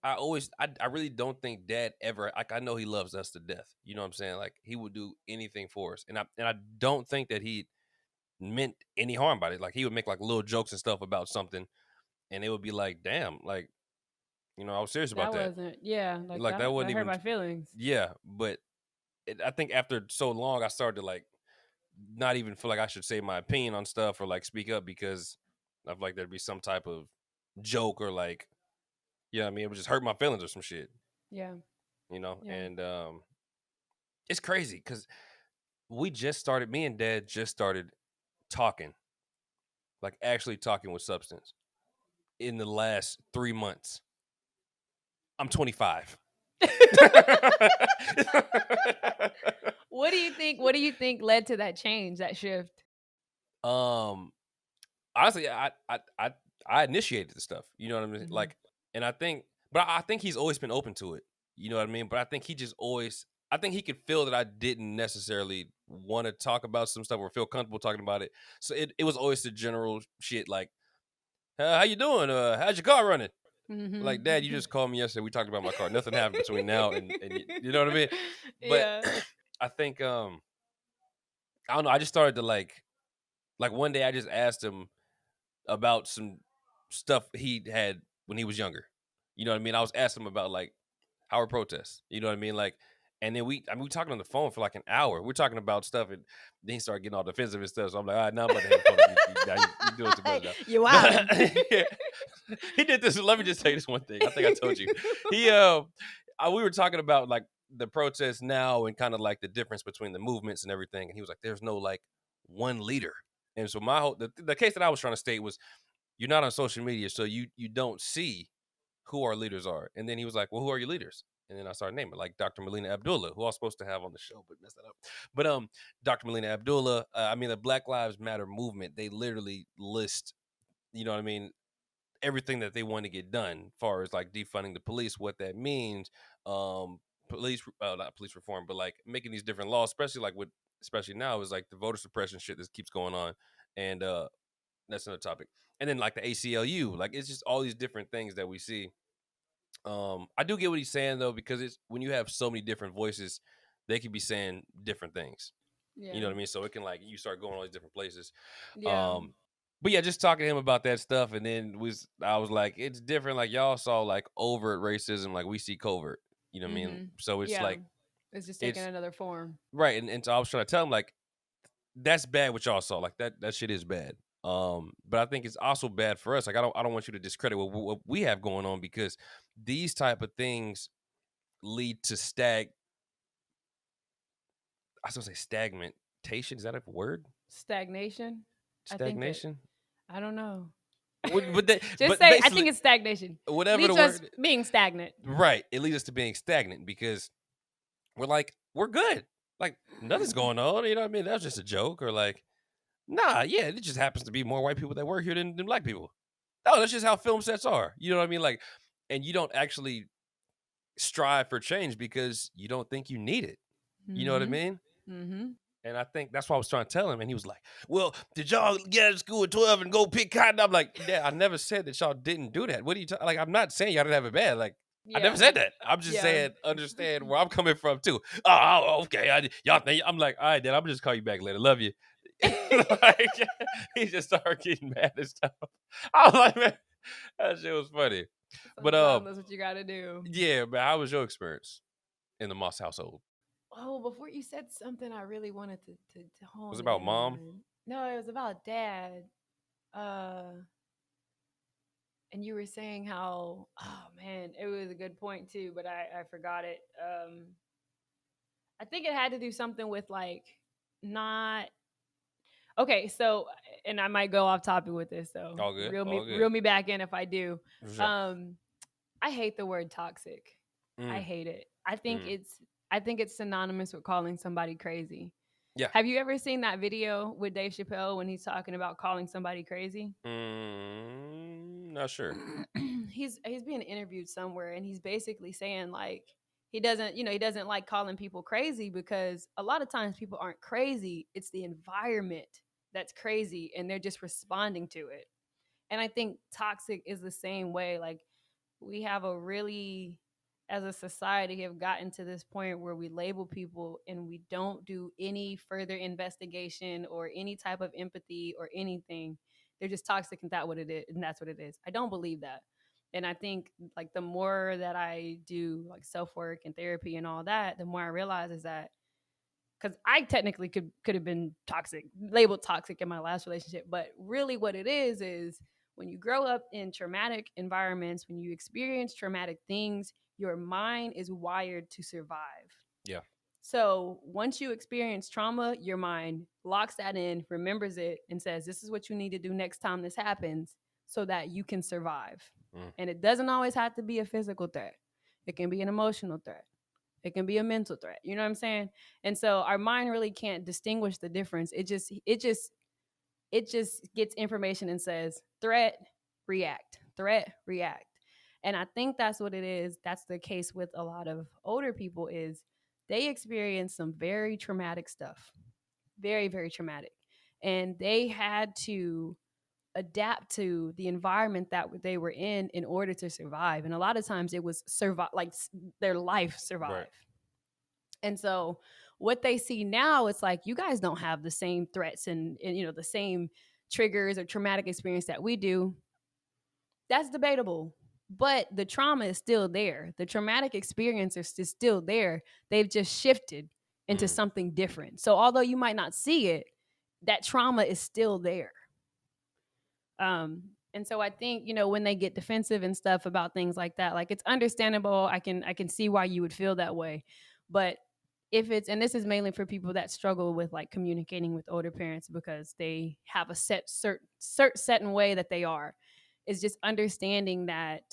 Speaker 1: I really don't think dad ever, like, I know he loves us to death. You know what I'm saying? Like he would do anything for us. And I don't think that he'd meant any harm by it. Like he would make like little jokes and stuff about something, and it would be like, damn, like, you know, I was serious about
Speaker 2: That
Speaker 1: that.
Speaker 2: wasn't, yeah, like
Speaker 1: Like that
Speaker 2: that
Speaker 1: wasn't
Speaker 2: hurt
Speaker 1: even,
Speaker 2: my feelings.
Speaker 1: yeah. But I think after so long, I started to like not even feel like I should say my opinion on stuff or like speak up because I feel like there'd be some type of joke or like, you know what I mean? It would just hurt my feelings or some shit,
Speaker 2: Yeah.
Speaker 1: you know?
Speaker 2: Yeah.
Speaker 1: And it's crazy because me and Dad just started talking, like actually talking with substance in the last 3 months. I'm 25.
Speaker 2: What do you think led to that change, that shift?
Speaker 1: um Honestly, I initiated the stuff. You know what I mean?
Speaker 2: Mhm.
Speaker 1: Like, and I think he's always been open to it. You know what I mean? But I think he just always, I think he could feel that I didn't necessarily want to talk about some stuff or feel comfortable talking about it. So it was always the general shit like, how you doing? How's your car running? Like, Dad, you
Speaker 2: Mhm.
Speaker 1: just called me yesterday. We talked about my car. Nothing happened between now and you know what I mean? But
Speaker 2: Yeah.
Speaker 1: I think I don't know. I just started to like one day I just asked him about some stuff he had when he was younger. You know what I mean? I was asking him about like how are protests. You know what I mean? Like, and then we talking on the phone for like an hour. We're talking about stuff, and then he started getting all defensive and stuff. So I'm like, all right, now I'm about to hang up on him. You doing too much now.
Speaker 2: You wildin'.
Speaker 1: Yeah. He did this. Let me just say this one thing. I think I told you. He we were talking about like the protests now and kind of like the difference between the movements and everything. And he was like, there's no like one leader. And so my whole the case that I was trying to state was you're not on social media, so you don't see who our leaders are. And then he was like, well, who are your leaders? And then I started naming like Dr. Melina Abdullah, who I was supposed to have on the show, but messed that up. But Dr. Melina Abdullah, I mean the Black Lives Matter movement, they literally list, you know what I mean, everything that they want to get done, as far as like defunding the police, what that means, police, not police reform, but like making these different laws, especially now is like the voter suppression shit that keeps going on, and that's another topic. And then like the ACLU, like it's just all these different things that we see. I do get what he's saying though, because it's when you have so many different voices, they could be saying different things. You
Speaker 2: Yeah.
Speaker 1: know what I mean? So it can like you start going all these different places.
Speaker 2: Yeah.
Speaker 1: But yeah, just talking to him about that stuff, and then I was like, it's different. Like y'all saw like overt racism, like we see covert. You know what I mean?
Speaker 2: Mhm.
Speaker 1: So it's
Speaker 2: Yeah.
Speaker 1: like
Speaker 2: It's just taking
Speaker 1: it's
Speaker 2: another form.
Speaker 1: right, and so I was trying to tell him like that's bad what y'all saw. Like that shit is bad. But I think it's also bad for us. Like I don't want you to discredit what we have going on because these type of things lead to I was gonna say stagnation. Is that a word?
Speaker 2: Stagnation. I think that,
Speaker 1: Stagnation?
Speaker 2: I don't know. Just
Speaker 1: But
Speaker 2: say I think
Speaker 1: basically
Speaker 2: it's stagnation.
Speaker 1: whatever the
Speaker 2: Leads us
Speaker 1: word,
Speaker 2: being stagnant.
Speaker 1: right? It leads us to being stagnant because we're good. Like nothing's going on. You know what I mean? That was just a joke, or like, nah, yeah, it just happens to be more white people that work here than black people. Oh, that's just how film sets are. You know what I mean? Like, and you don't actually strive for change because you don't think you need it. You know what I
Speaker 2: Mhm.
Speaker 1: mean?
Speaker 2: Mhm.
Speaker 1: And I think that's what I was trying to tell him. And he was like, well, did y'all get out of school at 12 and go pick cotton? I'm like, yeah, I never said that y'all didn't do that. What are you talking? Like, I'm not saying y'all didn't have it bad. Like, I never
Speaker 2: Yeah.
Speaker 1: said that. I'm just
Speaker 2: Yeah.
Speaker 1: saying, understand where I'm coming from too. Oh, okay. Y'all think I'm like, all right, then I'm just call you back later. Love you. Like, he just started getting mad and stuff. I was like, man, that shit was funny. But
Speaker 2: Sometimes that's what you got to do.
Speaker 1: yeah, man, how was your experience in the Moss household?
Speaker 2: Oh, before you said something, I really wanted to
Speaker 1: Was
Speaker 2: hone
Speaker 1: it about
Speaker 2: in
Speaker 1: mom?
Speaker 2: on. No, it was about dad. Uh, and you were saying how, oh man, it was a good point too, but I forgot it. I think it had to do something with like not okay. So, and I might go off topic with this, so
Speaker 1: All good. All
Speaker 2: reel
Speaker 1: good.
Speaker 2: me back in if I do.
Speaker 1: For sure.
Speaker 2: Um, I hate the word toxic. I
Speaker 1: Mm,
Speaker 2: hate it.
Speaker 1: mm.
Speaker 2: I think it's synonymous with calling somebody crazy.
Speaker 1: Yeah.
Speaker 2: Have you ever seen that video with Dave Chappelle when he's talking about calling somebody crazy?
Speaker 1: Not sure.
Speaker 2: He's being interviewed somewhere and he's basically saying like he doesn't like calling people crazy because a lot of times people aren't crazy, it's the environment that's crazy and they're just responding to it. And I think toxic is the same way. Like we have a really as a society have gotten to this point where we label people and we don't do any further investigation or any type of empathy or anything. They're just toxic and that's what it is, and that's what it is. I don't believe that. And I think like the more that I do like self-work and therapy and all that, the more I realize is that because I technically could have been toxic, labeled toxic in my last relationship, but really what it is when you grow up in traumatic environments, when you experience traumatic things, your mind is wired to survive.
Speaker 1: Yeah.
Speaker 2: So once you experience trauma, your mind locks that in, remembers it, and says, this is what you need to do next time this happens so that you can survive. And it doesn't always have to be a physical threat. It can be an emotional threat. It can be a mental threat. You know what I'm saying? And so our mind really can't distinguish the difference. It just gets information and says threat, react, threat, react. And I think that's what it is. That's the case with a lot of older people is they experience some very traumatic stuff. Very, very traumatic. And they had to adapt to the environment that they were in order to survive. And a lot of times it was survive, like their life survive. Right. And so what they see now, it's like, you guys don't have the same threats and you know, the same triggers or traumatic experience that we do. That's debatable. But the trauma is still there. The traumatic experience is still there. They've just shifted into something different. So although you might not see it, that trauma is still there. And so I think, you know, when they get defensive and stuff about things like that, like it's understandable. I can see why you would feel that way. But if it's, and this is mainly for people that struggle with like communicating with older parents because they have a certain way that they are, is just understanding that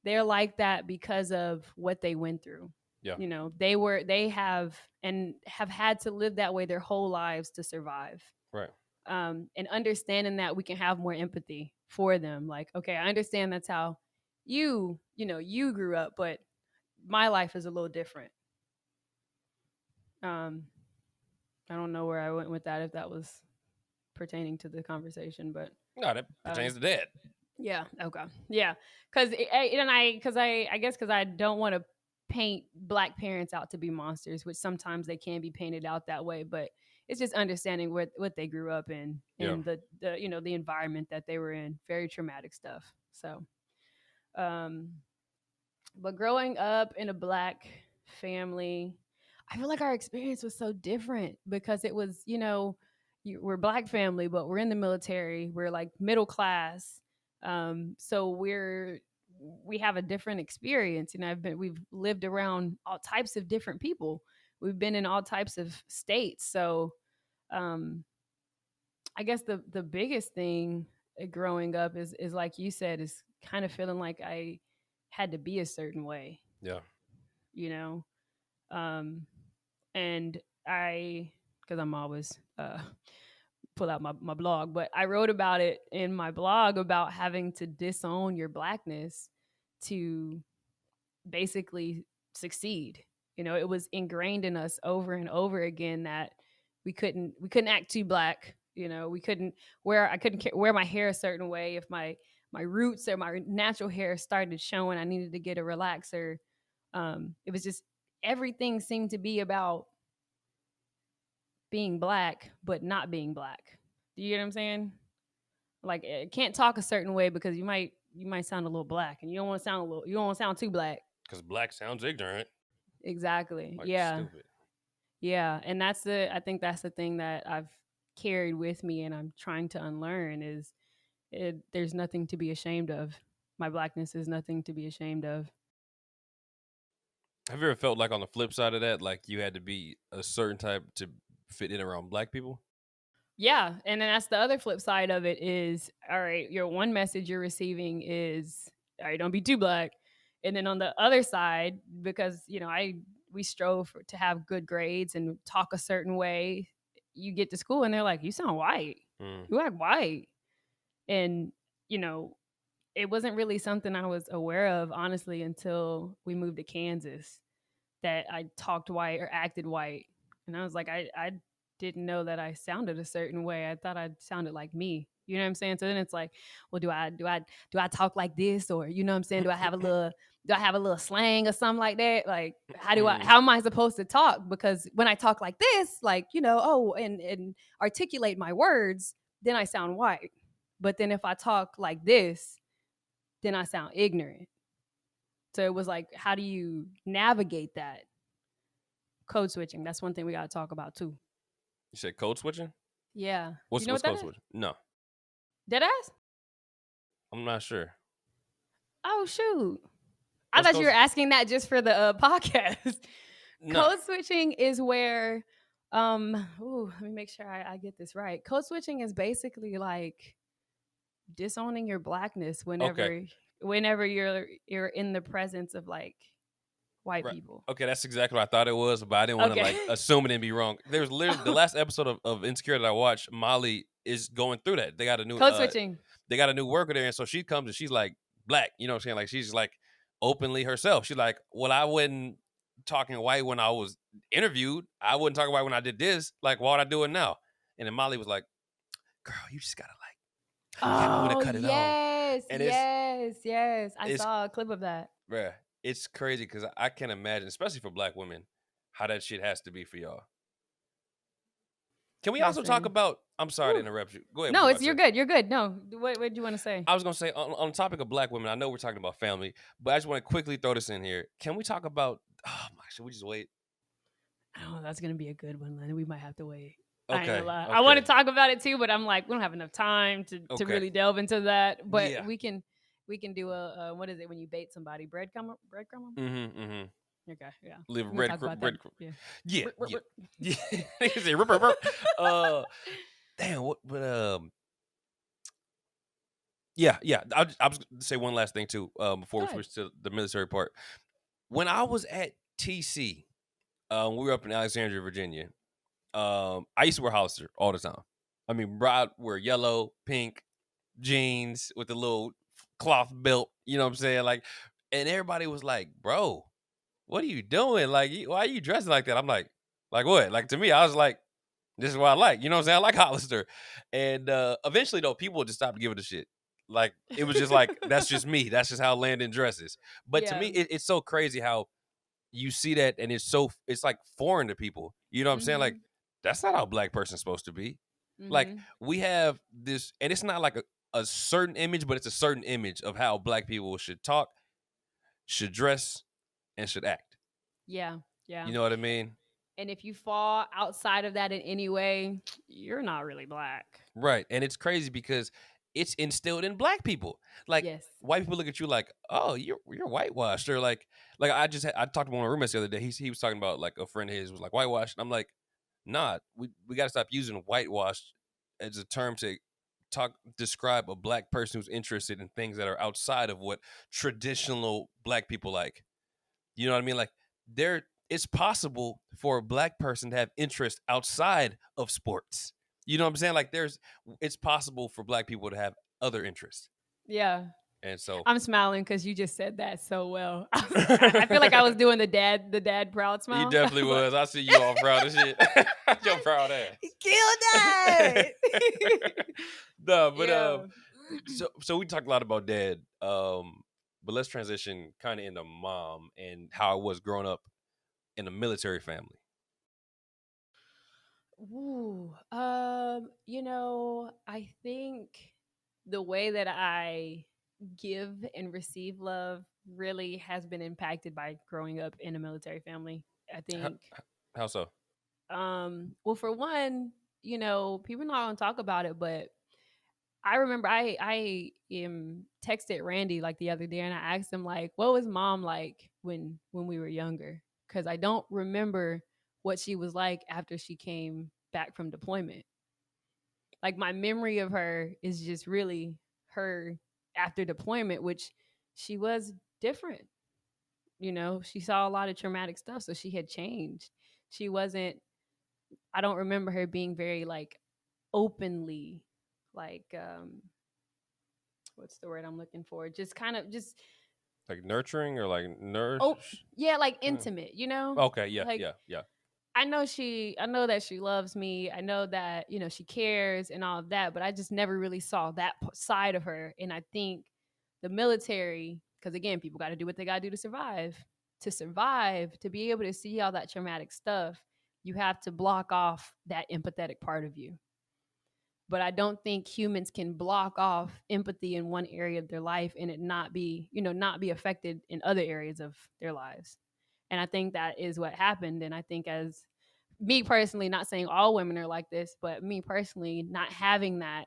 Speaker 2: they're like that because of what they went through. Yeah. You know, they have had to live that way their whole lives to survive. Right. And understanding that we can have more empathy for them. Like, okay, I understand that's how you grew up, but my life is a little different. I don't know where I went with that, if that was pertaining to the conversation, but
Speaker 1: no, that pertains to that.
Speaker 2: Yeah. Okay. Yeah. Because I guess I don't want to paint Black parents out to be monsters, which sometimes they can be painted out that way, but it's just understanding what they grew up in and the the environment that they were in. Very traumatic stuff. So, but growing up in a Black family, I feel like our experience was so different because it was, we're Black family, but we're in the military. We're like middle class. So we have a different experience. We've lived around all types of different people. We've been in all types of states. So, I guess the biggest thing growing up is like you said, is kind of feeling like I had to be a certain way. Yeah. And because I'm always pull out my blog, but I wrote about it in my blog about having to disown your Blackness to basically succeed. It was ingrained in us over and over again that we couldn't act too Black. I couldn't wear my hair a certain way. If my roots or my natural hair started showing, I needed to get a relaxer. It was just, everything seemed to be about being Black, but not being Black. Do you get what I'm saying? Like, it can't talk a certain way because you might sound a little Black, and you don't want to sound too Black.
Speaker 1: Because Black sounds ignorant.
Speaker 2: Exactly.
Speaker 1: Like
Speaker 2: yeah.
Speaker 1: Stupid.
Speaker 2: Yeah, and I think that's the thing that I've carried with me, and I'm trying to unlearn is there's nothing to be ashamed of. My Blackness is nothing to be ashamed of.
Speaker 1: Have you ever felt like on the flip side of that, like you had to be a certain type to fit in around Black people?
Speaker 2: Yeah, and then that's the other flip side of it is, all right, your one message you're receiving is, all right, don't be too Black. And then on the other side, because, we strove to have good grades and talk a certain way, you get to school and they're like, you sound white. You act white. And, it wasn't really something I was aware of, honestly, until we moved to Kansas, that I talked white or acted white. And I was like, I didn't know that I sounded a certain way. I thought I sounded like me. You know what I'm saying? So then it's like, well, do I talk like this? Or, you know what I'm saying? Do I have a little do I have a little slang or something like that? Like, how
Speaker 1: Mm.
Speaker 2: am I supposed to talk? Because when I talk like this, like, and articulate my words, then I sound white. But then if I talk like this, then I sound ignorant. So it was like, how do you navigate that? Code switching. That's one thing we got to talk about too.
Speaker 1: You said code switching?
Speaker 2: Yeah.
Speaker 1: What's
Speaker 2: what that
Speaker 1: code
Speaker 2: is?
Speaker 1: switching? No,
Speaker 2: Deadass?
Speaker 1: I'm not sure.
Speaker 2: Oh, shoot. I
Speaker 1: What's
Speaker 2: thought you were asking that just for the podcast.
Speaker 1: No.
Speaker 2: Code switching is where, let me make sure I get this right. Code switching is basically like disowning your blackness whenever you're in the presence of like white
Speaker 1: Right.
Speaker 2: people.
Speaker 1: Okay, that's exactly what I thought it was, but I didn't want to like assume it and be wrong. There's literally the last episode of Insecure that I watched. Molly is going through that. They got a new
Speaker 2: Code switching.
Speaker 1: They got a new worker there, and so she comes and she's like black. You know what I'm saying? Like she's like openly herself. She's like, well, I wasn't talking white when I was interviewed. I wouldn't talk white when I did this. Like, why would I do it now? And then Molly was like, girl, you just gotta like, I'm gonna cut it
Speaker 2: off.
Speaker 1: And
Speaker 2: yes. I saw a clip of that.
Speaker 1: Bruh, it's crazy because I can't imagine, especially for black women, how that shit has to be for y'all. Can we also talk about? I'm sorry to interrupt you. Go ahead.
Speaker 2: No, you're good. You're good. No, what do you want to say?
Speaker 1: I was gonna say on the topic of black women. I know we're talking about family, but I just want to quickly throw this in here. Can we talk about? Oh my! Should we just wait?
Speaker 2: Oh, that's gonna be a good one, Landon. We might have to wait.
Speaker 1: Okay.
Speaker 2: I ain't gonna lie. I want to talk about it too, but I'm like, we don't have enough time to really delve into that. But we can do a what is it when you bait somebody? Breadcrumb?
Speaker 1: Mm-hmm.
Speaker 2: Okay, yeah.
Speaker 1: Live bread. Yeah. Damn. What? But Yeah. I was gonna say one last thing too. Before we switch to the military part. When I was at TC, we were up in Alexandria, Virginia. I used to wear Hollister all the time. I mean, I'd wear yellow, pink jeans with a little cloth belt. You know what I'm saying? Like, and everybody was like, "Bro, what are you doing? Like, why are you dressing like that?" I'm like what? Like, to me, I was like, this is what I like. You know what I'm saying? I like Hollister. And eventually, though, people just stopped giving a shit. Like, it was just like, that's just me. That's just how Landon dresses. But to me, it's so crazy how you see that, and it's like foreign to people. You know what I'm saying? Like, that's not how a black person's supposed to be. Like, we have this, and it's not like a certain image, but it's a certain image of how black people should talk, should dress, and should act.
Speaker 2: Yeah.
Speaker 1: You know what I mean?
Speaker 2: And if you fall outside of that in any way, you're not really black.
Speaker 1: Right. And it's crazy because it's instilled in black people. Like, white people look at you like, oh, you're whitewashed. Or like I talked to one of my roommates the other day. He was talking about like a friend of his was like whitewashed. And I'm like, nah, we got to stop using whitewashed as a term to describe a black person who's interested in things that are outside of what traditional black people like. You know what I mean? Like, it's possible for a black person to have interest outside of sports. You know what I'm saying? Like, it's possible for black people to have other interests.
Speaker 2: Yeah.
Speaker 1: And so
Speaker 2: I'm smiling because you just said that so well. I feel like I was doing the dad proud smile.
Speaker 1: You definitely was. I see you all proud of shit. Your proud ass.
Speaker 2: Killed that.
Speaker 1: No, but so we talked a lot about dad. But let's transition kind of into mom and how it was growing up in a military family.
Speaker 2: Ooh, I think the way that I give and receive love really has been impacted by growing up in a military family. I think.
Speaker 1: How so?
Speaker 2: Well, for one, people not gonna talk about it, but I remember I texted Randy like the other day, and I asked him like, what was mom like when we were younger? Because I don't remember what she was like after she came back from deployment. Like, my memory of her is just really her after deployment, which she was different. She saw a lot of traumatic stuff, so she had changed. She wasn't, I don't remember her being very like openly like what's the word I'm looking for? Just kind of just
Speaker 1: like nurturing or like nurse.
Speaker 2: Oh, yeah, like intimate,
Speaker 1: Okay, yeah,
Speaker 2: like,
Speaker 1: yeah.
Speaker 2: I know that she loves me. I know that, she cares and all of that, but I just never really saw that side of her. And I think the military Because again, people got to do what they got to do to survive. To survive, to be able to see all that traumatic stuff, you have to block off that empathetic part of you. But I don't think humans can block off empathy in one area of their life and it not be, not be affected in other areas of their lives. And I think that is what happened. And I think, as me personally, not saying all women are like this, but me personally, not having that,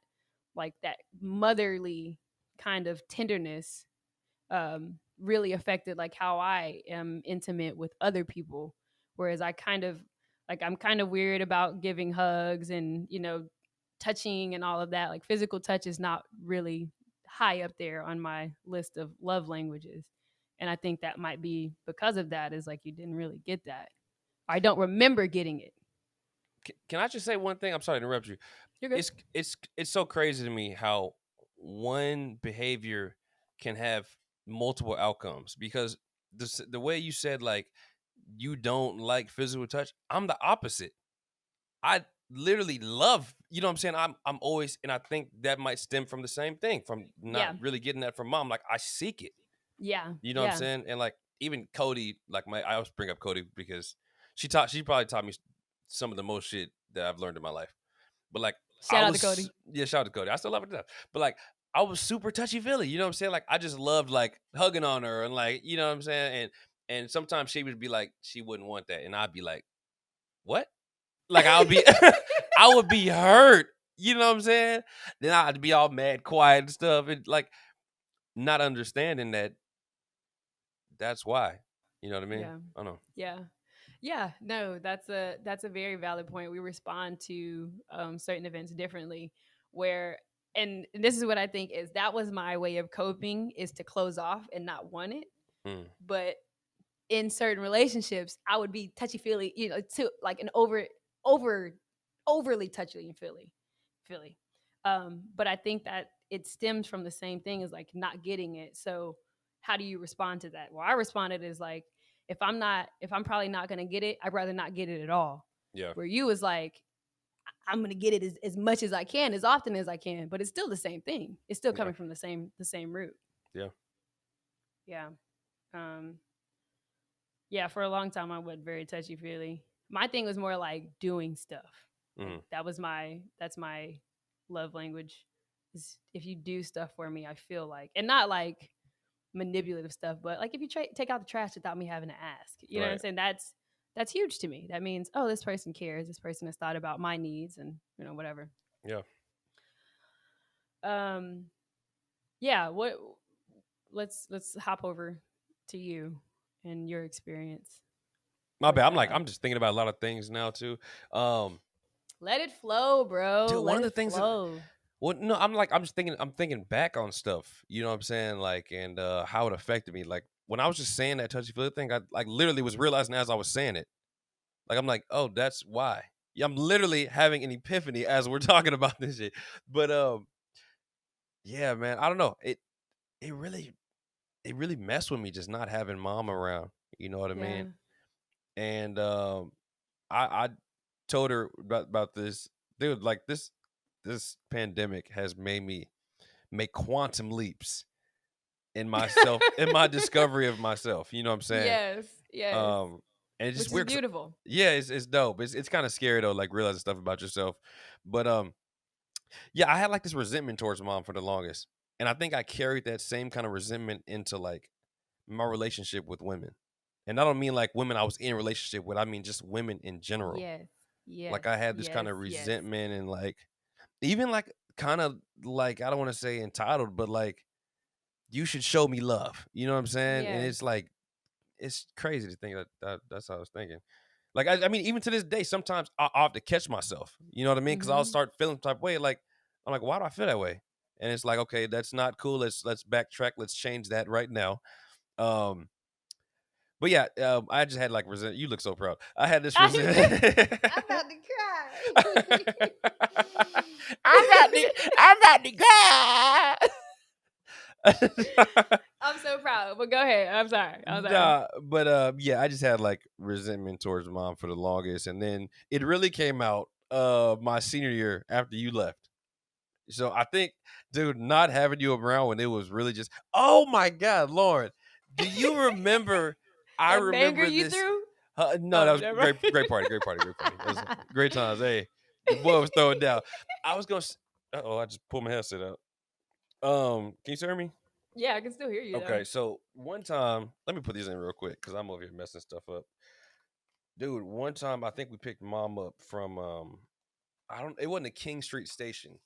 Speaker 2: like that motherly kind of tenderness, really affected like how I am intimate with other people. Whereas I kind of, like, I'm kind of weird about giving hugs and, touching and all of that. Like, physical touch is not really high up there on my list of love languages. And I think that might be because of that, is like you didn't really get that. I don't remember getting it.
Speaker 1: Can I just say one thing? I'm sorry to interrupt you.
Speaker 2: You're good.
Speaker 1: It's so crazy to me how one behavior can have multiple outcomes, because the way you said, like, you don't like physical touch, I'm the opposite. I literally love, you know what I'm saying? I'm always, and I think that might stem from the same thing, from not really getting that from mom. Like, I seek it.
Speaker 2: Yeah.
Speaker 1: You know what I'm saying? And like, even Cody, like, I always bring up Cody because she probably taught me some of the most shit that I've learned in my life. But like,
Speaker 2: shout out to Cody.
Speaker 1: Yeah, shout out to Cody. I still love her to death. But like, I was super touchy-feely. You know what I'm saying? Like, I just loved like hugging on her and like, you know what I'm saying? And sometimes she would be like, she wouldn't want that. And I'd be like, what? Like, I would be hurt. You know what I'm saying? Then I'd be all mad, quiet and stuff. And like, not understanding that that's why. You know what I mean?
Speaker 2: Yeah.
Speaker 1: I don't know.
Speaker 2: Yeah. No, that's a very valid point. We respond to certain events differently, where, and this is what I think is, that was my way of coping, is to close off and not want it. But in certain relationships, I would be touchy feely, to like an overly touchy and feely. But I think that it stems from the same thing as like not getting it. So how do you respond to that? Well, I responded as like, if I'm probably not gonna get it, I'd rather not get it at all.
Speaker 1: Yeah.
Speaker 2: Where you was like, I'm gonna get it as much as I can, as often as I can, but it's still the same thing. It's still coming from the same root.
Speaker 1: Yeah.
Speaker 2: Yeah. Yeah, for a long time I was very touchy feely. My thing was more like doing stuff. Like, that's my love language. Is if you do stuff for me, I feel like, and not like manipulative stuff, but like if you take out the trash without me having to ask. You know what I'm saying? That's huge to me. That means, oh, this person cares. This person has thought about my needs and, whatever.
Speaker 1: Yeah.
Speaker 2: Yeah. Let's hop over to you and your experience.
Speaker 1: My bad. I'm just thinking about a lot of things now too.
Speaker 2: Let it flow, bro.
Speaker 1: Dude, one of the things I'm thinking back on stuff, you know what I'm saying? Like, and how it affected me. Like, when I was just saying that touchy-feely thing, I like literally was realizing as I was saying it. Like, I'm like, oh, that's why. Yeah, I'm literally having an epiphany as we're talking about this shit. But yeah, man, I don't know. It really messed with me just not having mom around. You know what I mean? And I told her about this. Dude, like, this pandemic has made me make quantum leaps in myself, in my discovery of myself. You know what I'm saying?
Speaker 2: Yes.
Speaker 1: And it's just
Speaker 2: weird. Beautiful.
Speaker 1: Yeah, it's dope. It's kind of scary though, like realizing stuff about yourself. But yeah, I had like this resentment towards mom for the longest, and I think I carried that same kind of resentment into like my relationship with women. And I don't mean like women I was in a relationship with. I mean just women in general.
Speaker 2: Yes.
Speaker 1: Like, I had this kind of resentment and like, even like kind of like, I don't want to say entitled, but like, you should show me love. You know what I'm saying? And it's like, it's crazy to think that that's how I was thinking. Like, I mean, even to this day, sometimes I have to catch myself. You know what I mean? Because I'll start feeling the type of way. Like, I'm like, why do I feel that way? And it's like, okay, that's not cool. Let's backtrack. Let's change that right now. But yeah, I just had like resent. You look so proud. I had this resent.
Speaker 2: I'm about to cry.
Speaker 1: I'm about to cry.
Speaker 2: I'm so proud. But go ahead. I'm sorry.
Speaker 1: But yeah, I just had like resentment towards mom for the longest, and then it really came out my senior year after you left. So I think, dude, not having you around when it was really just, oh my God, Lauren, do you remember? I
Speaker 2: That banger
Speaker 1: remember
Speaker 2: you
Speaker 1: this.
Speaker 2: threw?
Speaker 1: No,
Speaker 2: Oh,
Speaker 1: that was
Speaker 2: never.
Speaker 1: great, great party, great party, great party. It was great times. Hey, the boy was throwing down. I was gonna. Oh, I just pulled my headset out. Can you still hear me?
Speaker 2: Yeah, I can still hear you though.
Speaker 1: Okay, so one time, let me put these in real quick because I'm over here messing stuff up, dude. One time, I think we picked mom up from I don't. It wasn't a King Street station,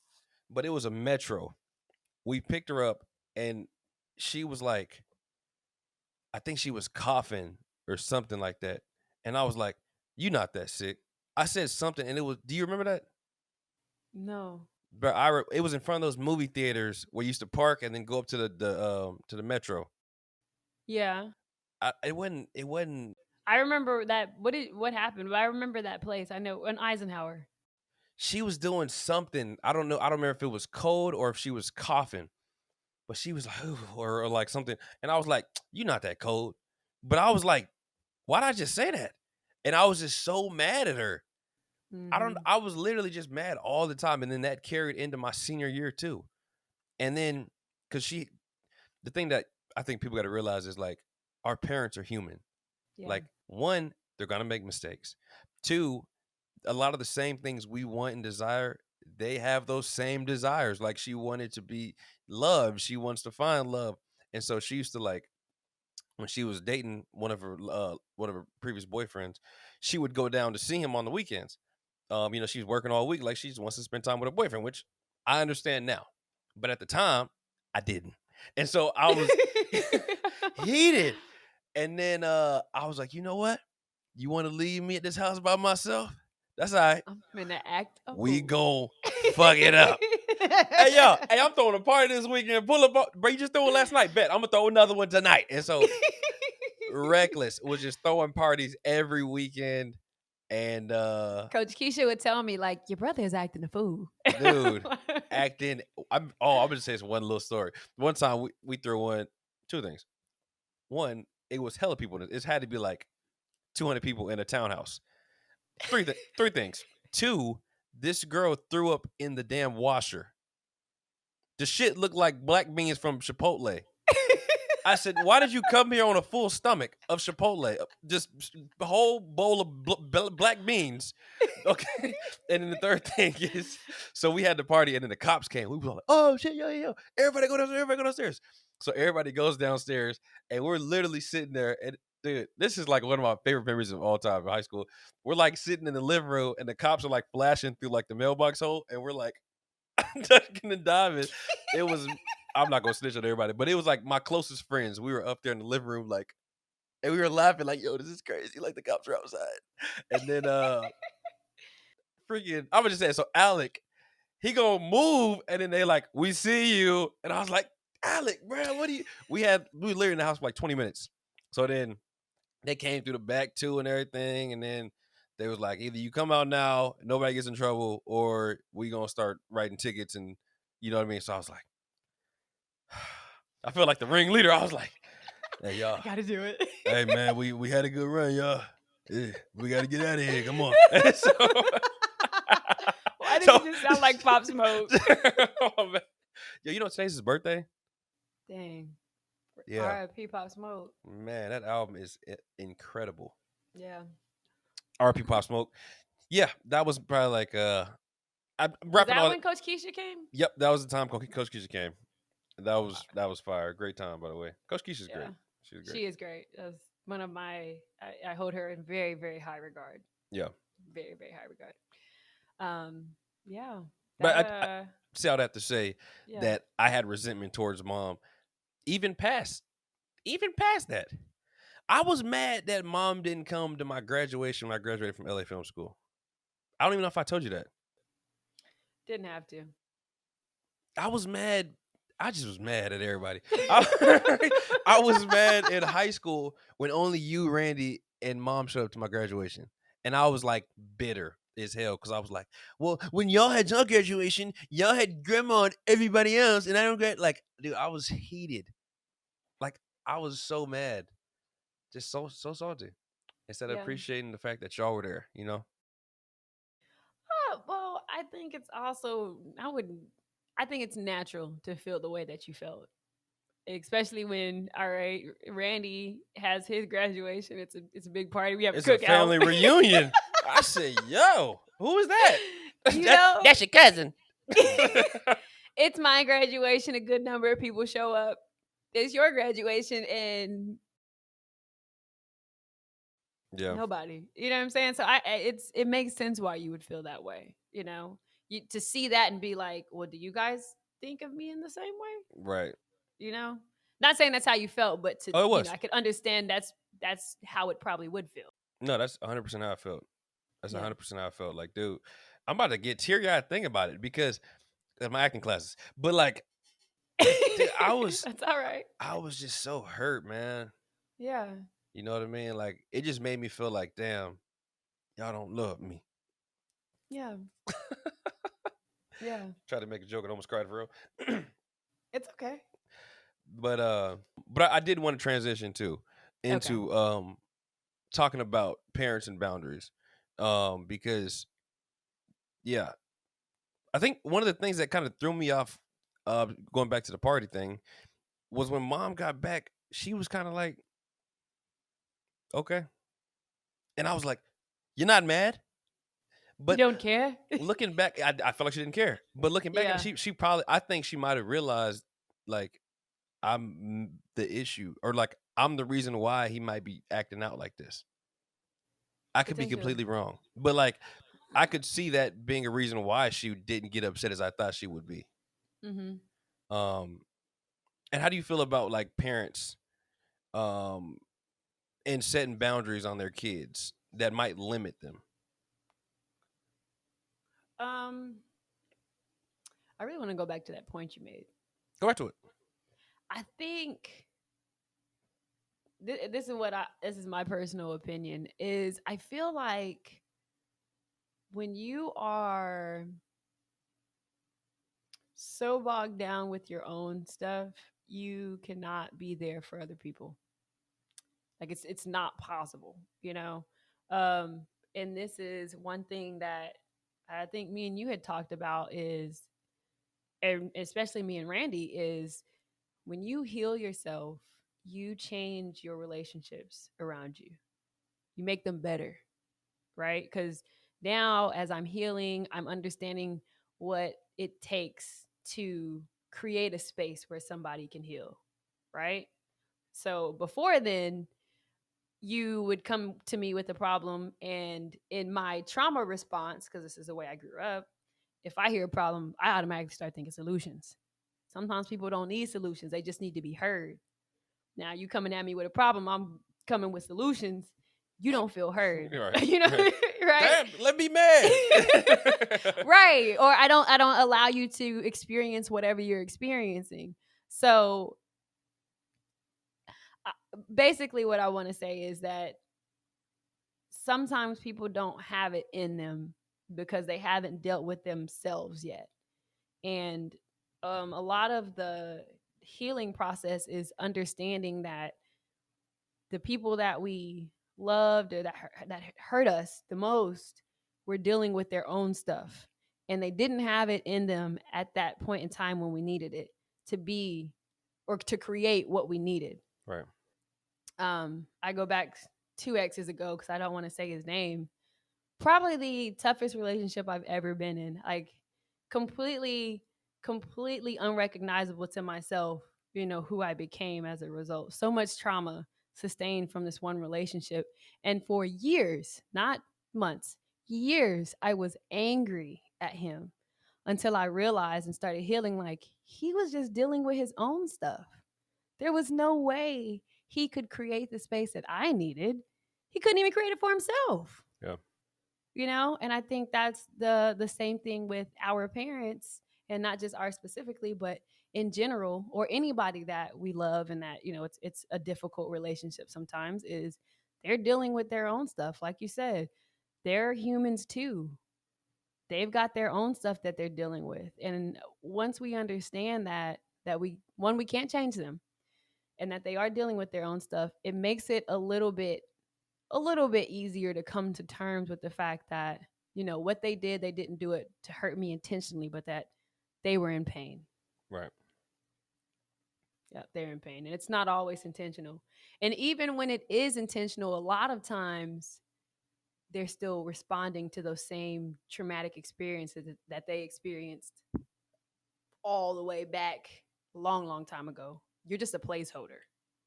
Speaker 1: but it was a metro. We picked her up, and she was like, I think she was coughing or something like that, and I was like, "You not that sick?" I said something, and it was. Do you remember that?
Speaker 2: No.
Speaker 1: But it was in front of those movie theaters where you used to park and then go up to the metro.
Speaker 2: Yeah.
Speaker 1: It wasn't. It wasn't.
Speaker 2: I remember that. What happened? But I remember that place. I know in Eisenhower.
Speaker 1: She was doing something. I don't know. I don't remember if it was cold or if she was coughing, but she was like, "Ooh," or like something, and I was like, "You not that cold," but I was like, "Why did I just say that?" And I was just so mad at her.
Speaker 2: Mm-hmm.
Speaker 1: I was literally just mad all the time, and then that carried into my senior year too. And then, because the thing that I think people got to realize is like our parents are human.
Speaker 2: Yeah.
Speaker 1: Like, one, they're gonna make mistakes. Two, a lot of the same things we want and desire, they have those same desires. Like, she wanted to be loved, she wants to find love, and so she used to, like, when she was dating one of her previous boyfriends, she would go down to see him on the weekends. She's working all week, like she just wants to spend time with her boyfriend, which I understand now, but at the time, I didn't, and so I was heated. And then I was like, you know what? You want to leave me at this house by myself? That's all right.
Speaker 2: I'm gonna act a
Speaker 1: We
Speaker 2: fool.
Speaker 1: gon' fuck it up. Hey, yo, hey, I'm throwing a party this weekend. Pull up, bro. You just threw it last night. Bet I'm gonna throw another one tonight. And so Reckless was just throwing parties every weekend. And
Speaker 2: Coach Keisha would tell me like, your brother is acting a fool.
Speaker 1: dude, acting. I'm gonna say this one little story. One time we threw two things. One, it was hella people. It had to be like 200 people in a townhouse. Three things. Two, this girl threw up in the damn washer. The shit looked like black beans from Chipotle. I said, "Why did you come here on a full stomach of Chipotle? Just a whole bowl of black beans." Okay. And then the third thing is, so we had the party, and then the cops came. We were like, "Oh shit, yo, everybody go downstairs! Everybody go downstairs!" So everybody goes downstairs, and we're literally sitting there. And dude, this is like one of my favorite memories of all time in high school. We're like sitting in the living room, and the cops are like flashing through like the mailbox hole, and we're like ducking and diving. It was. I'm not gonna snitch on everybody, but it was like my closest friends. We were up there in the living room, like, and we were laughing, like, "Yo, this is crazy!" Like the cops are outside, and then freaking, I'm gonna just say, so Alec, he gonna move, and then they like, "We see you," and I was like, "Alec, bro, what do you?" We were literally in the house for like 20 minutes, so then they came through the back too and everything, and then they was like, either you come out now, nobody gets in trouble, or we gonna start writing tickets, and you know what I mean. So I was like, I feel like the ringleader. I was like, "Hey y'all,
Speaker 2: I gotta do it.
Speaker 1: hey man, we had a good run, y'all. Yeah, we got to get out of here. Come on." So,
Speaker 2: Why did you just sound like Pop Smoke?
Speaker 1: Oh, man. Yo, you know today's his birthday?
Speaker 2: Dang.
Speaker 1: Yeah.
Speaker 2: R.I.P. Pop Smoke.
Speaker 1: Man, that album is incredible.
Speaker 2: Yeah.
Speaker 1: R.I.P. Pop Smoke. Yeah, that was probably like I'm
Speaker 2: Was
Speaker 1: wrapping
Speaker 2: that
Speaker 1: all.
Speaker 2: when Coach Keisha came?
Speaker 1: Yep, that was the time Coach Keisha came. That was fire. Great time, by the way. Coach Keisha's
Speaker 2: Yeah.
Speaker 1: great. She's great.
Speaker 2: She is great. That's one of my. I hold her in very, very high regard.
Speaker 1: Yeah.
Speaker 2: Very, very high regard. Yeah.
Speaker 1: But
Speaker 2: That
Speaker 1: I see, I'd have to say
Speaker 2: yeah.
Speaker 1: that I had resentment towards mom, even past that. I was mad that mom didn't come to my graduation when I graduated from LA Film School. I don't even know if I told you that.
Speaker 2: Didn't have to.
Speaker 1: I was mad. I just was mad at everybody. I was mad in high school when only you, Randy, and mom showed up to my graduation. And I was like bitter as hell because I was like, well, when y'all had your graduation, y'all had grandma and everybody else, and I don't get like, dude, I was heated. Like, I was so mad. Just so salty. Instead of
Speaker 2: Yeah.
Speaker 1: appreciating the fact that y'all were there, you know?
Speaker 2: Well, I think it's also I wouldn't. I think it's natural to feel the way that you felt, especially when, all right, Randy has his graduation. It's a big party. We have a
Speaker 1: It's a
Speaker 2: cookout.
Speaker 1: family reunion. I said, yo, who is that?
Speaker 2: You know,
Speaker 1: That's your cousin.
Speaker 2: it's my graduation. A good number of people show up. It's your graduation, and
Speaker 1: Yeah.
Speaker 2: nobody. You know what I'm saying? So it makes sense why you would feel that way. You know, to see that and be like, well, do you guys think of me in the same way?
Speaker 1: Right.
Speaker 2: You know, not saying that's how you felt, but to,
Speaker 1: Oh, it
Speaker 2: you know,
Speaker 1: was.
Speaker 2: I could understand that's how it probably would feel.
Speaker 1: No, that's 100% how I felt. That's
Speaker 2: Yeah.
Speaker 1: 100% how I felt. Like, dude, I'm about to get teary-eyed thinking about it because of my acting classes. But like, dude,
Speaker 2: That's all right.
Speaker 1: I was just so hurt, man.
Speaker 2: Yeah.
Speaker 1: You know what I mean? Like, it just made me feel like, damn, y'all don't love me.
Speaker 2: Yeah. Yeah.
Speaker 1: Tried to make a joke and almost cried for real.
Speaker 2: It's okay.
Speaker 1: but I did want to transition too into talking about parents and boundaries. Because yeah, I think one of the things that kind of threw me off, going back to the party thing, was when mom got back, she was kind of like, okay. And I was like, you're not mad? But
Speaker 2: you don't care?
Speaker 1: looking back, I felt like she didn't care. But looking back,
Speaker 2: Yeah.
Speaker 1: she probably, I think she might have realized, like, I'm the issue, or like I'm the reason why he might be acting out like this. I could be
Speaker 2: Potentially.
Speaker 1: completely wrong, but like I could see that being a reason why she didn't get upset as I thought she would be.
Speaker 2: Mm-hmm.
Speaker 1: And how do you feel about like parents, um, and setting boundaries on their kids that might limit them?
Speaker 2: I really want to go back to that point you made.
Speaker 1: Go back to it.
Speaker 2: I think this is my personal opinion, is I feel like when you are so bogged down with your own stuff, you cannot be there for other people. Like it's not possible, you know. Um, and this is one thing that I think me and you had talked about is, and especially me and Randy, is when you heal yourself, you change your relationships around you. You make them better, right? Because now, as I'm healing, I'm understanding what it takes to create a space where somebody can heal, right? So before then, you would come to me with a problem, and in my trauma response, because this is the way I grew up, if I hear a problem, I automatically start thinking solutions. Sometimes people don't need solutions, they just need to be heard. Now you coming at me with a problem, I'm coming with solutions. You don't feel heard.
Speaker 1: Right.
Speaker 2: You know, right?
Speaker 1: Damn, let me mad.
Speaker 2: Right. Or I don't allow you to experience whatever you're experiencing. So basically what I want to say is that sometimes people don't have it in them because they haven't dealt with themselves yet. And a lot of the healing process is understanding that the people that we loved or that hurt us the most were dealing with their own stuff, and they didn't have it in them at that point in time when we needed it to be or to create what we needed.
Speaker 1: Right.
Speaker 2: I go back 2 exes ago because I don't want to say his name. Probably the toughest relationship I've ever been in. Like completely, completely unrecognizable to myself, you know, who I became as a result. So much trauma sustained from this one relationship. And for years, not months, years, I was angry at him until I realized and started healing like he was just dealing with his own stuff. There was no way he could create the space that I needed. He couldn't even create it for himself.
Speaker 1: Yeah.
Speaker 2: You know, and I think that's the same thing with our parents, and not just ours specifically, but in general, or anybody that we love and that, you know, it's a difficult relationship sometimes, is they're dealing with their own stuff. Like you said, they're humans too. They've got their own stuff that they're dealing with. And once we understand that we can't change them, and that they are dealing with their own stuff, it makes it a little bit easier to come to terms with the fact that, you know, what they did, they didn't do it to hurt me intentionally, but that they were in pain.
Speaker 1: Right.
Speaker 2: Yeah, they're in pain. And it's not always intentional. And even when it is intentional, a lot of times they're still responding to those same traumatic experiences that they experienced all the way back a long, long time ago. You're just a placeholder.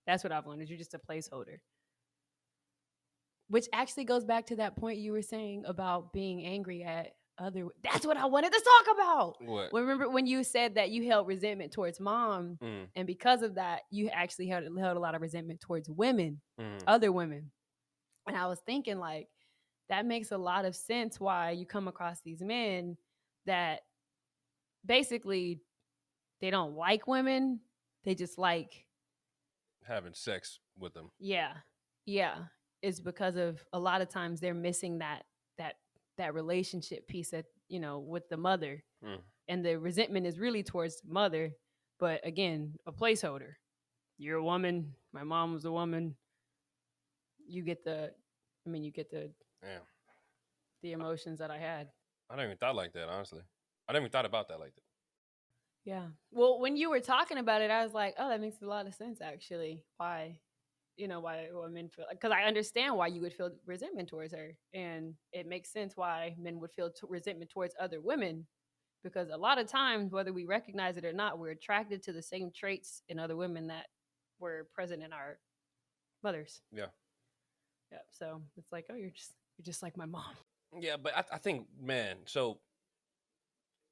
Speaker 2: That's what I've learned. You're just a placeholder. Which actually goes back to that point you were saying about being angry at other. That's what I wanted to talk about.
Speaker 1: What?
Speaker 2: Remember when you said that you held resentment towards mom, and because of that, you actually held a lot of resentment towards women, other women. And I was thinking, like, that makes a lot of sense why you come across these men that basically they don't like women. They just like
Speaker 1: having sex with them.
Speaker 2: Yeah. It's because of a lot of times they're missing that relationship piece that, you know, with the mother. And the resentment is really towards mother, but again, a placeholder. You're a woman, my mom was a woman. You get the the emotions that I had.
Speaker 1: I never even thought like that, honestly. I never even thought about that like that.
Speaker 2: Yeah. Well, when you were talking about it, I was like, oh, that makes a lot of sense, actually. Why men feel, because I understand why you would feel resentment towards her, and it makes sense why men would feel resentment towards other women, because a lot of times, whether we recognize it or not, we're attracted to the same traits in other women that were present in our mothers.
Speaker 1: Yeah.
Speaker 2: So it's like, oh, you're just like my mom.
Speaker 1: Yeah, but I think, man, so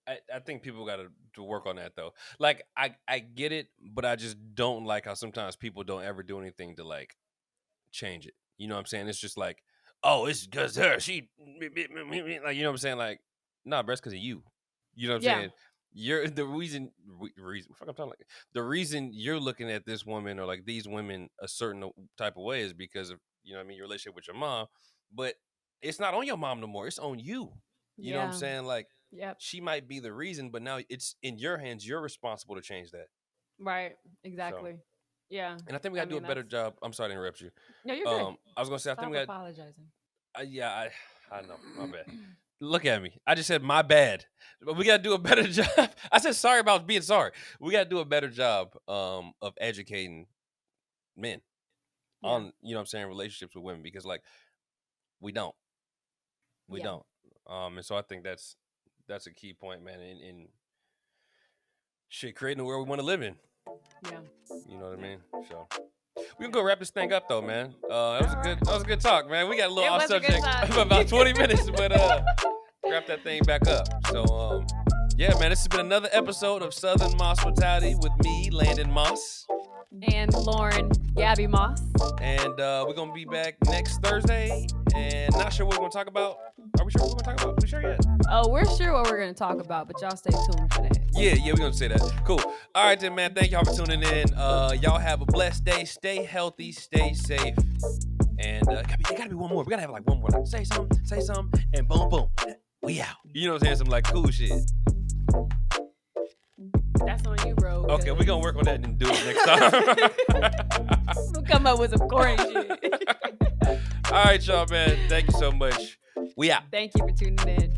Speaker 1: I think people got to work on that, though. Like, I get it, but I just don't like how sometimes people don't ever do anything to, like, change it. You know what I'm saying? It's just like, oh, it's because her. She, like, you know what I'm saying? Like, nah, bro, it's because of you. You know what I'm saying? You're the reason. Fuck, I'm talking like the reason you're looking at this woman or like these women a certain type of way is because of, you know what I mean, your relationship with your mom. But it's not on your mom no more. It's on you. You know what I'm saying? Like, she might be the reason, but now it's in your hands. You're responsible to change that.
Speaker 2: Right. Exactly. So, yeah.
Speaker 1: And I think we got to do a better job. I'm sorry to interrupt you.
Speaker 2: No, you're good.
Speaker 1: I was going to say, I think we got
Speaker 2: apologizing.
Speaker 1: I know. My bad. Look at me. I just said my bad. But we got to do a better job. I said sorry about being sorry. We got to do a better job of educating men on, you know what I'm saying, relationships with women, because like we don't. And so I think that's a key point, man, in shit, creating the world we want to live in.
Speaker 2: Yeah.
Speaker 1: You know what I mean? So we can go wrap this thing up though, man. That was a good talk, man. We got a little off subject for about 20 minutes, but wrap that thing back up. So yeah, man, this has been another episode of Southern Mosspitality with me, Landon Moss.
Speaker 2: And Lauren Gabby Moss.
Speaker 1: And we're going to be back next Thursday. And not sure what we're going to talk about. Are we sure what we're going to talk about? We sure yet?
Speaker 2: Oh, we're sure what we're going to talk about, but y'all stay tuned for that.
Speaker 1: Yeah, we're going to say that. Cool. All right, then, man. Thank y'all for tuning in. Y'all have a blessed day. Stay healthy. Stay safe. And there got to be one more. We got to have like one more. Like, say something, and boom, boom. We out. You know what I'm saying? Some like cool shit.
Speaker 2: That's on you, bro.
Speaker 1: Okay, we're going to work on that and do it next time.
Speaker 2: We'll come up with some corny shit.
Speaker 1: All right, y'all, man. Thank you so much. We out.
Speaker 2: Thank you for tuning in.